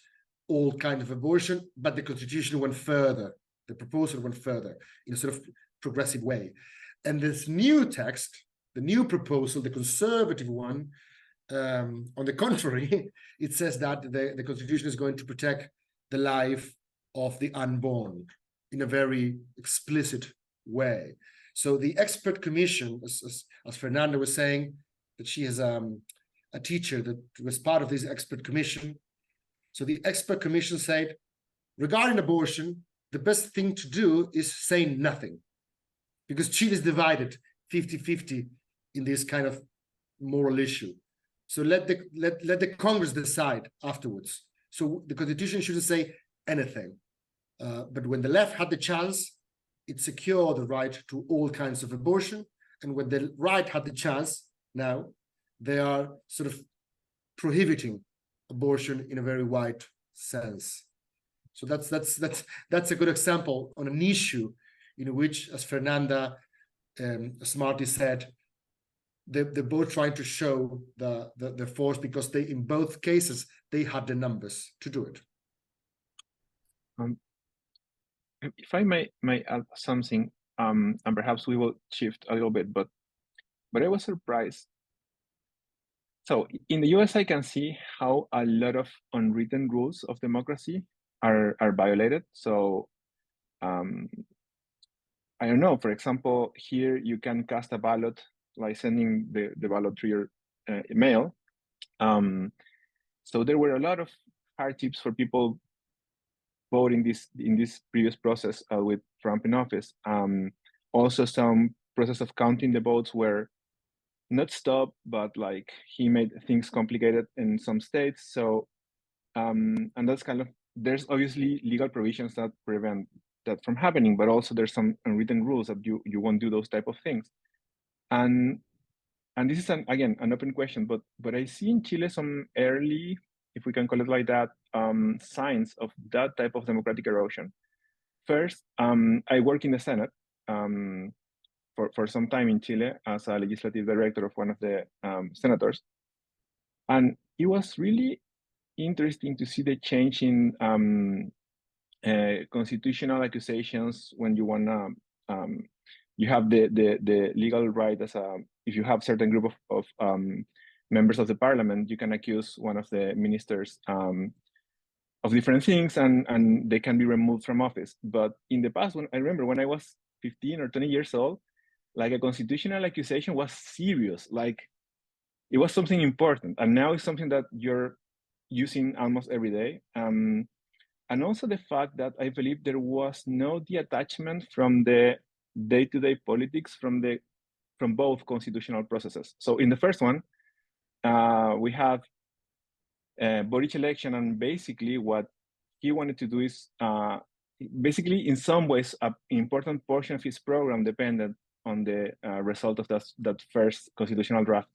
all kinds of abortion, but the constitution went further. The proposal went further in a sort of progressive way. And this new text, the new proposal, the conservative one, on the contrary, it says that the constitution is going to protect the life of the unborn in a very explicit way. So the expert commission, as Fernanda was saying, that she is a teacher that was part of this expert commission. So the expert commission said, regarding abortion, the best thing to do is say nothing, because Chile is divided 50-50 in this kind of moral issue. So let the Congress decide afterwards. So the constitution shouldn't say anything. But when the left had the chance, it secured the right to all kinds of abortion. And when the right had the chance, now they are sort of prohibiting abortion in a very wide sense. So that's a good example on an issue in which, as Fernanda smartly said, they're both trying to show the force, because they, in both cases, they had the numbers to do it. If I may add something, and perhaps we will shift a little bit, but I was surprised. So in the US, I can see how a lot of unwritten rules of democracy are violated. So I don't know, for example, here you can cast a ballot by sending the ballot through your email. So there were a lot of hardships for people voting in this previous process with Trump in office. Also, some process of counting the votes were not stopped, but like he made things complicated in some states. So, and that's kind of, there's obviously legal provisions that prevent that from happening, but also there's some unwritten rules that you won't do those type of things. And this is again an open question, but I see in Chile some early, if we can call it like that, signs of that type of democratic erosion. First, I work in the Senate for some time in Chile as a legislative director of one of the senators, and it was really interesting to see the change in constitutional accusations when you wanna you have the legal right as a, if you have certain group of members of the parliament, you can accuse one of the ministers of different things, and they can be removed from office. But in the past, when I remember when I was 15 or 20 years old, like a constitutional accusation was serious, like it was something important, and now it's something that you're using almost every day. And also the fact that I believe there was no detachment from the day-to-day politics from both constitutional processes. So in the first one, we have Boric election, and basically what he wanted to do is basically in some ways an important portion of his program depended on the result of that first constitutional draft.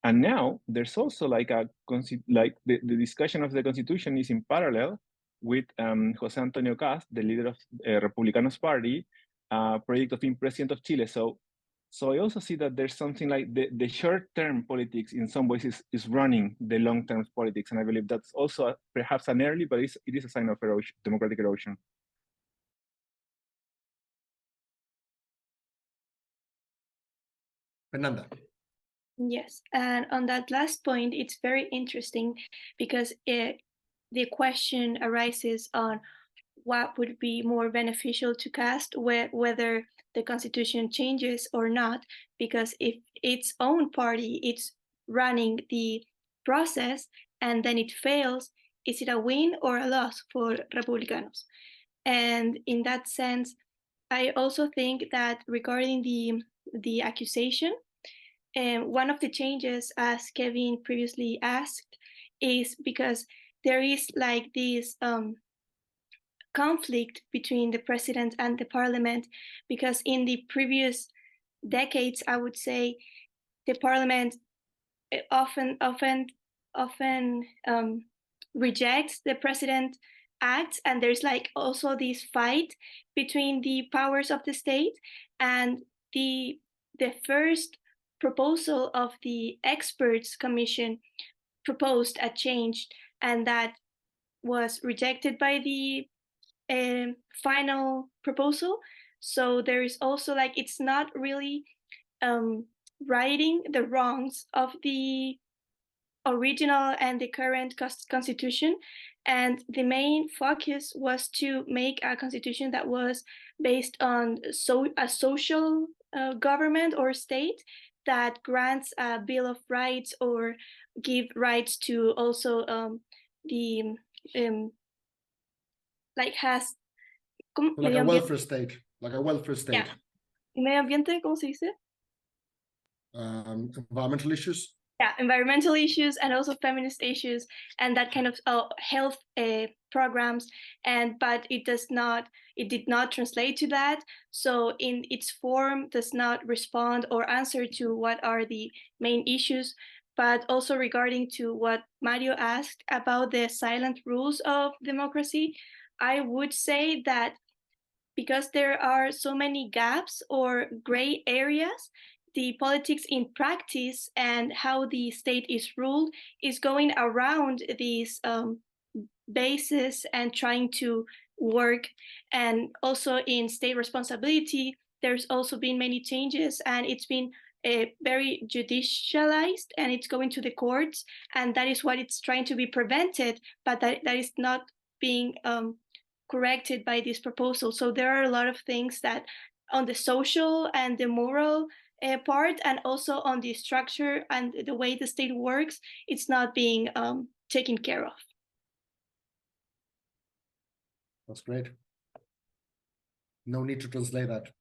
And now there's also like the discussion of the constitution is in parallel with José Antonio Cast, the leader of Republicanos Party, project of being president of Chile. So I also see that there's something like the short-term politics in some ways is running the long-term politics, and I believe that's also perhaps an early, but it is a sign of erosion, democratic erosion. Fernanda. Yes, and on that last point, it's very interesting because the question arises on what would be more beneficial to Cast, whether the constitution changes or not, because if its own party it's running the process and then it fails, is it a win or a loss for Republicanos? And in that sense, I also think that regarding the accusation, one of the changes, as Kevin previously asked, is because there is like this conflict between the president and the parliament, because in the previous decades, I would say, the parliament often rejects the president acts, and there's like also this fight between the powers of the state. And the first proposal of the experts commission proposed a change, and that was rejected by the final proposal. So there is also like, it's not really righting the wrongs of the original and the current constitution, and the main focus was to make a constitution that was based on a social government or state that grants a bill of rights or give rights to also the like has like a welfare state, Yeah. Medio ambiente, ¿cómo se dice? Environmental issues. Yeah, environmental issues and also feminist issues and that kind of health programs, but it did not translate to that. So in its form does not respond or answer to what are the main issues. But also regarding to what Mario asked about the silent rules of democracy, I would say that because there are so many gaps or gray areas, the politics in practice and how the state is ruled is going around these bases and trying to work. And also in state responsibility, there's also been many changes, and it's been very judicialized, and it's going to the courts, and that is what it's trying to be prevented, but that is not being corrected by this proposal. So there are a lot of things that on the social and the moral part, and also on the structure and the way the state works, it's not being taken care of. That's great. No need to translate that.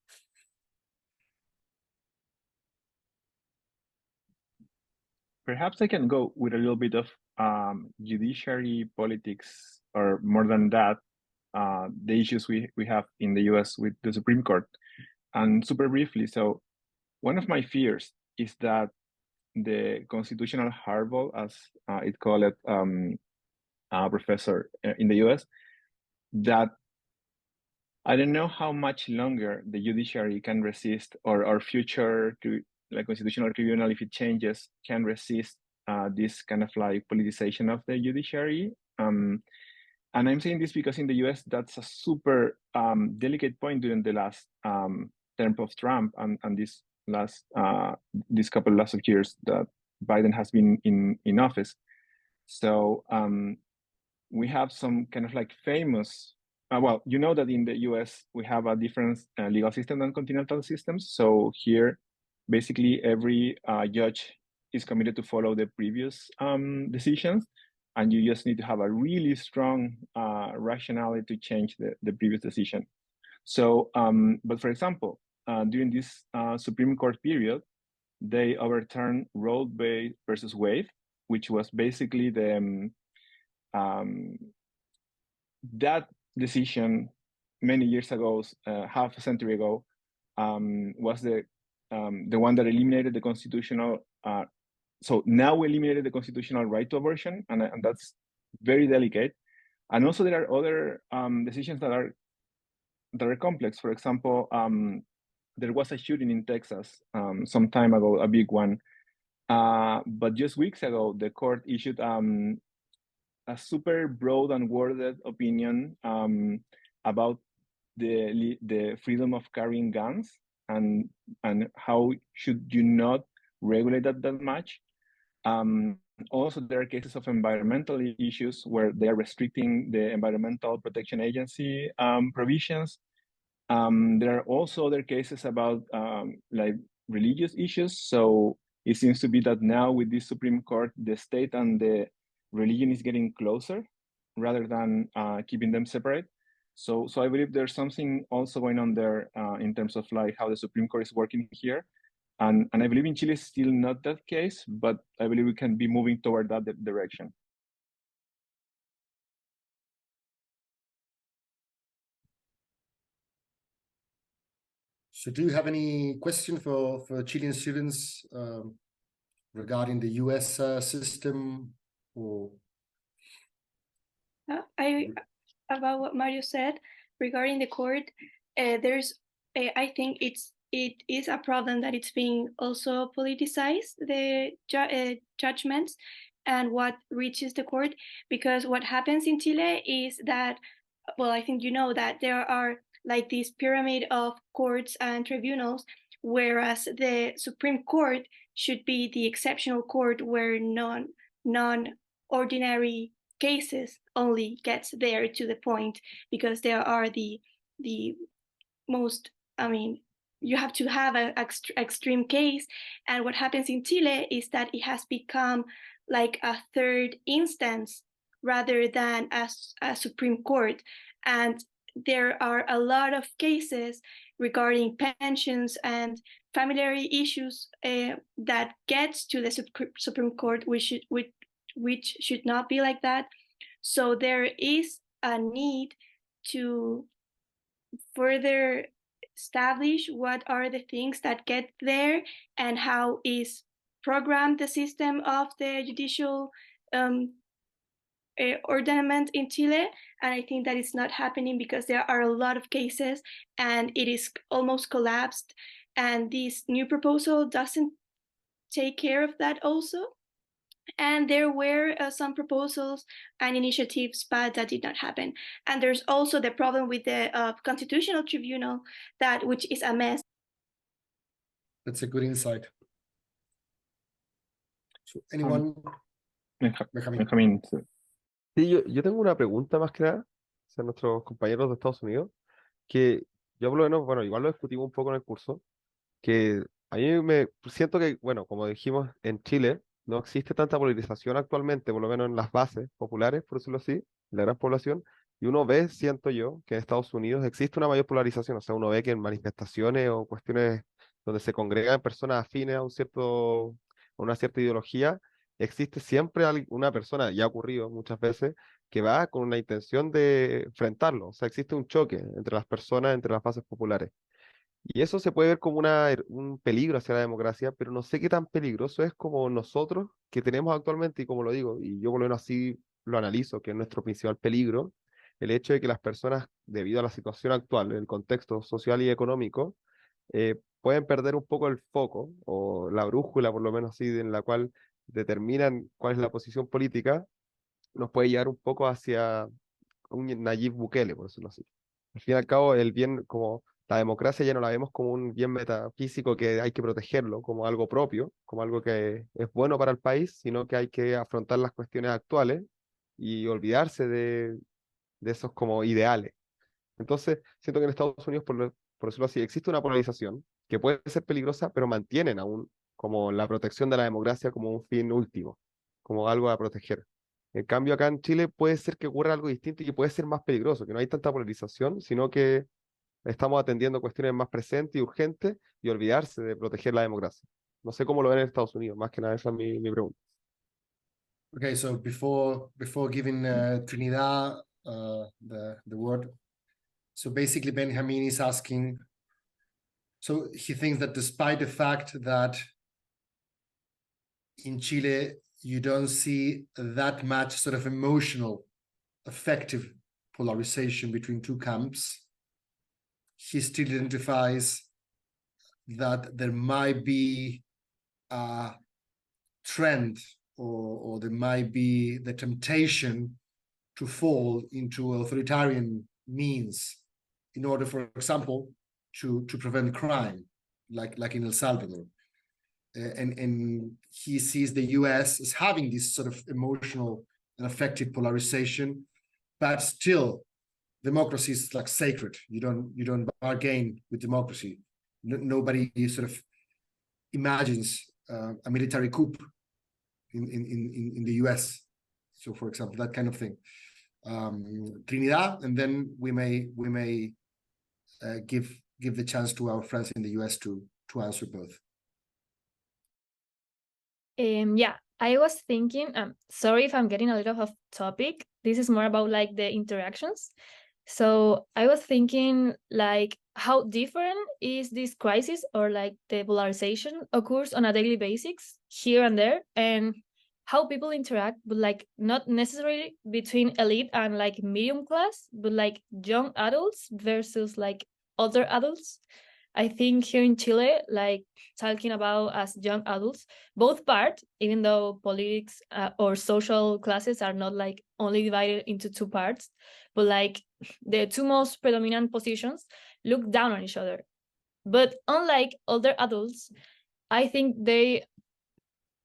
Perhaps I can go with a little bit of judiciary politics, or more than that, the issues we have in the US with the Supreme Court. And super briefly, so one of my fears is that the constitutional hardball, as it called it, a professor in the US, that I don't know how much longer the judiciary can resist, or future like constitutional tribunal, if it changes, can resist this kind of like politicization of the judiciary. And I'm saying this because in the US, that's a super delicate point during the last term of Trump and this couple of years that Biden has been in office. So we have some kind of like famous, well, you know that in the US, we have a different legal system than continental systems. So here, basically every judge is committed to follow the previous decisions. And you just need to have a really strong rationale to change the previous decision. So, but for example, during this Supreme Court period, they overturned Roe versus Wade, which was basically the that decision many years ago, half a century ago, was the one that eliminated the constitutional. So now we eliminated the constitutional right to abortion, and that's very delicate. And also there are other decisions that are complex. For example, there was a shooting in Texas some time ago, a big one. But just weeks ago, the court issued a super broad and worded opinion about the freedom of carrying guns and how should you not regulate that much. Also, there are cases of environmental issues where they are restricting the Environmental Protection Agency provisions. There are also other cases about like religious issues. So it seems to be that now with this Supreme Court, the state and the religion is getting closer rather than keeping them separate. So I believe there's something also going on there in terms of like how the Supreme Court is working here. And I believe in Chile is still not that case, but I believe we can be moving toward that direction. So do you have any question for Chilean students regarding the US system? Or about what Mario said regarding the court, I think it is a problem that it's being also politicized, the judgments and what reaches the court, because what happens in Chile is that, well, I think you know that there are like this pyramid of courts and tribunals, whereas the Supreme Court should be the exceptional court where non-ordinary cases only gets there to the point, because there are the most, I mean, you have to have an extreme case. And what happens in Chile is that it has become like a third instance rather than a Supreme Court. And there are a lot of cases regarding pensions and family issues that gets to the Supreme Court, which should not be like that. So there is a need to further establish what are the things that get there and how is programmed the system of the judicial ordenament in Chile, and I think that it's not happening because there are a lot of cases and it is almost collapsed, and this new proposal doesn't take care of that also. And there were some proposals and initiatives, but that did not happen. And there's also the problem with the Constitutional Tribunal, which is a mess. That's a good insight. So anyone? Benjamín. Sí, yo tengo una pregunta más que nada hacia nuestros compañeros de Estados Unidos, que yo por lo menos, bueno, igual lo discutimos un poco en el curso, que a mí me siento que, bueno, como dijimos, en Chile no existe tanta polarización actualmente, por lo menos en las bases populares, por decirlo así, la gran población, y uno ve, siento yo, que en Estados Unidos existe una mayor polarización, o sea, uno ve que en manifestaciones o cuestiones donde se congregan personas afines a a una cierta ideología, existe siempre una persona, ya ha ocurrido muchas veces, que va con una intención de enfrentarlo, o sea, existe un choque entre las personas, entre las bases populares. Y eso se puede ver como un peligro hacia la democracia, pero no sé qué tan peligroso es como nosotros que tenemos actualmente, y como lo digo, y yo por lo menos así lo analizo, que es nuestro principal peligro, el hecho de que las personas, debido a la situación actual, el contexto social y económico, pueden perder un poco el foco, o la brújula por lo menos así, en la cual determinan cuál es la posición política, nos puede llevar un poco hacia un Nayib Bukele, por decirlo así. Al fin y al cabo, el bien, como la democracia ya no la vemos como un bien metafísico que hay que protegerlo, como algo propio, como algo que es bueno para el país, sino que hay que afrontar las cuestiones actuales y olvidarse de esos como ideales. Entonces, siento que en Estados Unidos, por decirlo así, existe una polarización que puede ser peligrosa, pero mantienen aún como la protección de la democracia como un fin último, como algo a proteger. En cambio, acá en Chile puede ser que ocurra algo distinto y que puede ser más peligroso, que no hay tanta polarización, sino que estamos atendiendo cuestiones más presentes y urgentes y olvidarse de proteger la democracia. No sé cómo lo ven en Estados Unidos, más que nada esa es mi pregunta. Okay, so before giving Trinidad the word, so basically Benjamin is asking, so he thinks that despite the fact that in Chile you don't see that much sort of emotional, effective polarization between two camps, he still identifies that there might be a trend or there might be the temptation to fall into authoritarian means in order, for example, to prevent crime, like in El Salvador. And he sees the US as having this sort of emotional and affective polarization, but still democracy is like sacred. You don't bargain with democracy. Nobody sort of imagines a military coup in the US. So, for example, that kind of thing. Trinidad, and then we may give the chance to our friends in the US to answer both. Yeah, I was thinking, sorry if I'm getting a little off topic. This is more about like the interactions. So I was thinking like how different is this crisis or like the polarization occurs on a daily basis here and there, and how people interact, but like not necessarily between elite and like medium class, but like young adults versus like older adults. I think here in Chile, like talking about as young adults, both part, even though politics or social classes are not like only divided into two parts, but like the two most predominant positions look down on each other. But unlike older adults, I think they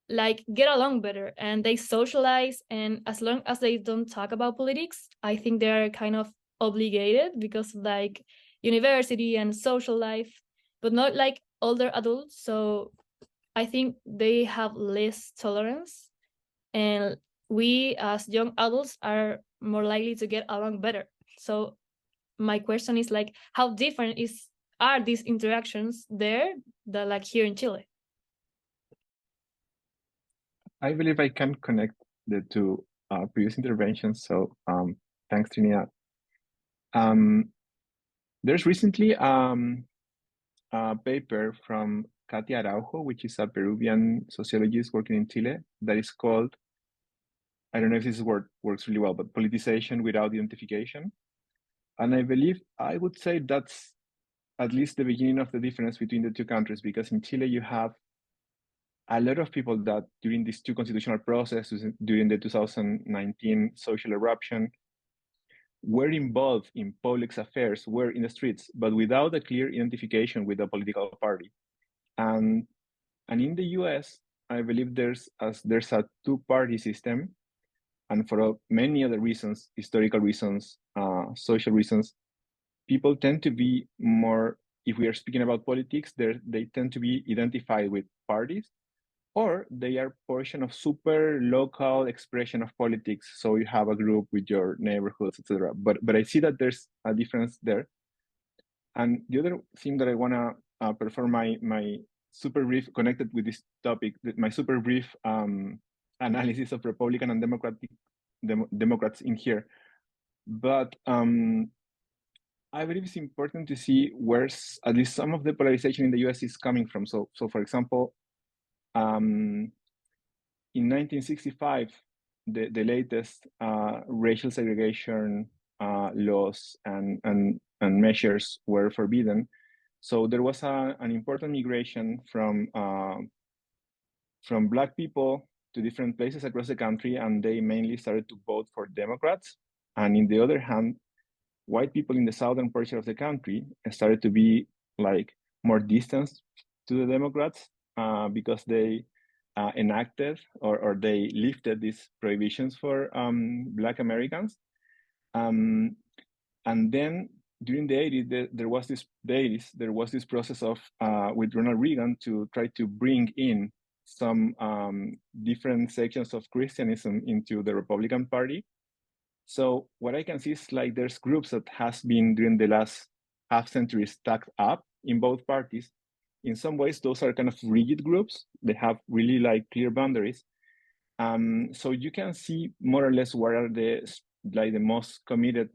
like get along better and they socialize, and as long as they don't talk about politics, I think they're kind of obligated because of like university and social life, but not like older adults. So I think they have less tolerance, and we as young adults are more likely to get along better. So my question is like, how different are these interactions there that like here in Chile? I believe I can connect the two previous interventions. So thanks, Trinidad. There's recently a paper from Katia Araujo, which is a Peruvian sociologist working in Chile, that is called I don't know if this word works really well, but politicization without identification. And I believe I would say that's at least the beginning of the difference between the two countries, because in Chile you have a lot of people that during these two constitutional processes, during the 2019 social eruption, were involved in public affairs, were in the streets, but without a clear identification with a political party. And in the US, I believe there's a two-party system, and for many other reasons, historical reasons, social reasons, people tend to be more, if we are speaking about politics, they tend to be identified with parties, or they are portion of super local expression of politics. So you have a group with your neighborhoods, etc. But I see that there's a difference there. And the other thing that I wanna perform my super brief connected with this topic, my super brief analysis of Republican and Democrats in here. But I believe it's important to see where at least some of the polarization in the US is coming from. So for example, in 1965, the latest racial segregation laws and measures were forbidden. So there was an important migration from Black people to different places across the country, and they mainly started to vote for Democrats. And in the other hand, white people in the southern portion of the country started to be like more distant to the Democrats because they enacted or they lifted these prohibitions for Black Americans. And then during the 80s, there was this process of with Ronald Reagan to try to bring in some different sections of Christianism into the Republican Party. So what I can see is like there's groups that has been during the last half century stacked up in both parties. In some ways, those are kind of rigid groups. They have really like clear boundaries. So you can see more or less what are the most committed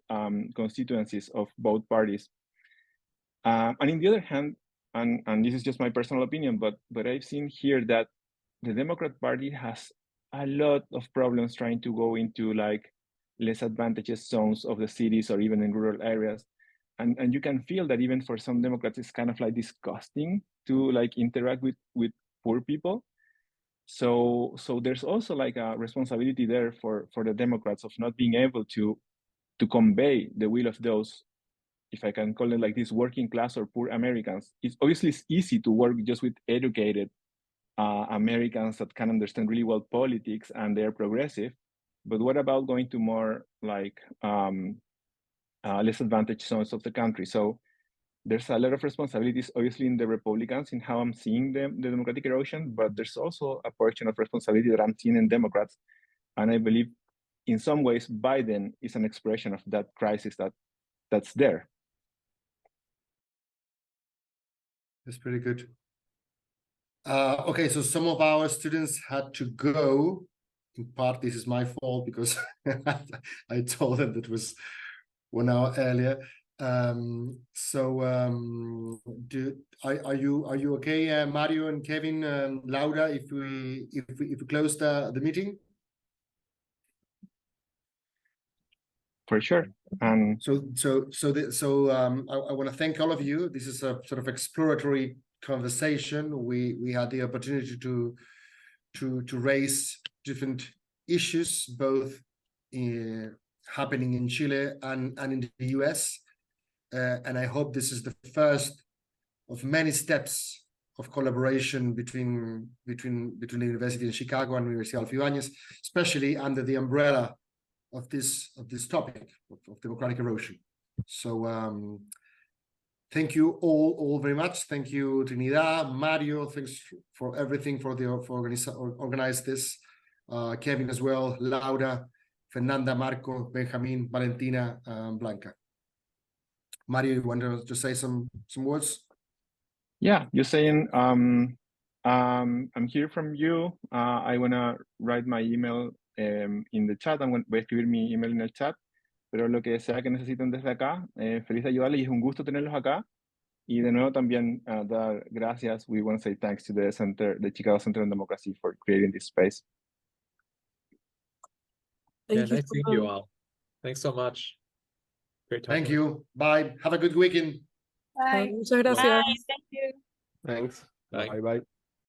constituencies of both parties. And in the other hand, and this is just my personal opinion, but I've seen here that the Democrat Party has a lot of problems trying to go into like less advantageous zones of the cities or even in rural areas. And you can feel that even for some Democrats, it's kind of like disgusting to like interact with poor people. So there's also like a responsibility there for the Democrats of not being able to convey the will of those, if I can call it like this, working class or poor Americans. It's obviously easy to work just with educated Americans that can understand really well politics and they're progressive. But what about going to more like less advantaged zones of the country? So there's a lot of responsibilities, obviously, in the Republicans in how I'm seeing the democratic erosion, but there's also a portion of responsibility that I'm seeing in Democrats. And I believe in some ways, Biden is an expression of that crisis that's there. That's pretty good. Okay, so some of our students had to go. In part, this is my fault because I told them that it was 1 hour earlier. Are you okay, Mario and Kevin and Laura, if we close the meeting? For sure. I want to thank all of you. This is a sort of exploratory conversation. We had the opportunity to raise different issues, both happening in Chile and in the US. And I hope this is the first of many steps of collaboration between the University in Chicago and Universidad Adolfo Ibáñez, especially under the umbrella of this topic of democratic erosion. So thank you all very much. Thank you, Trinidad, Mario. Thanks for everything for organize this. Kevin as well, Laura, Fernanda, Marco, Benjamin, Valentina, Blanca. Mario, you want to say some words? Yeah, you're saying I'm here from you. I want to write my email in the chat. Voy a escribir mi email en el chat, pero lo que sea que necesiten desde acá, feliz de ayudarles y es un gusto tenerlos acá. Y de nuevo también dar gracias. We want to say thanks to the Chicago Center on Democracy for creating this space. Yeah, Thank you nice so seeing you much. all. Thanks so much. Great talking. Thank you. Bye. Have a good weekend. Bye. Muchas gracias. Thank you. Thanks. Bye. Bye bye.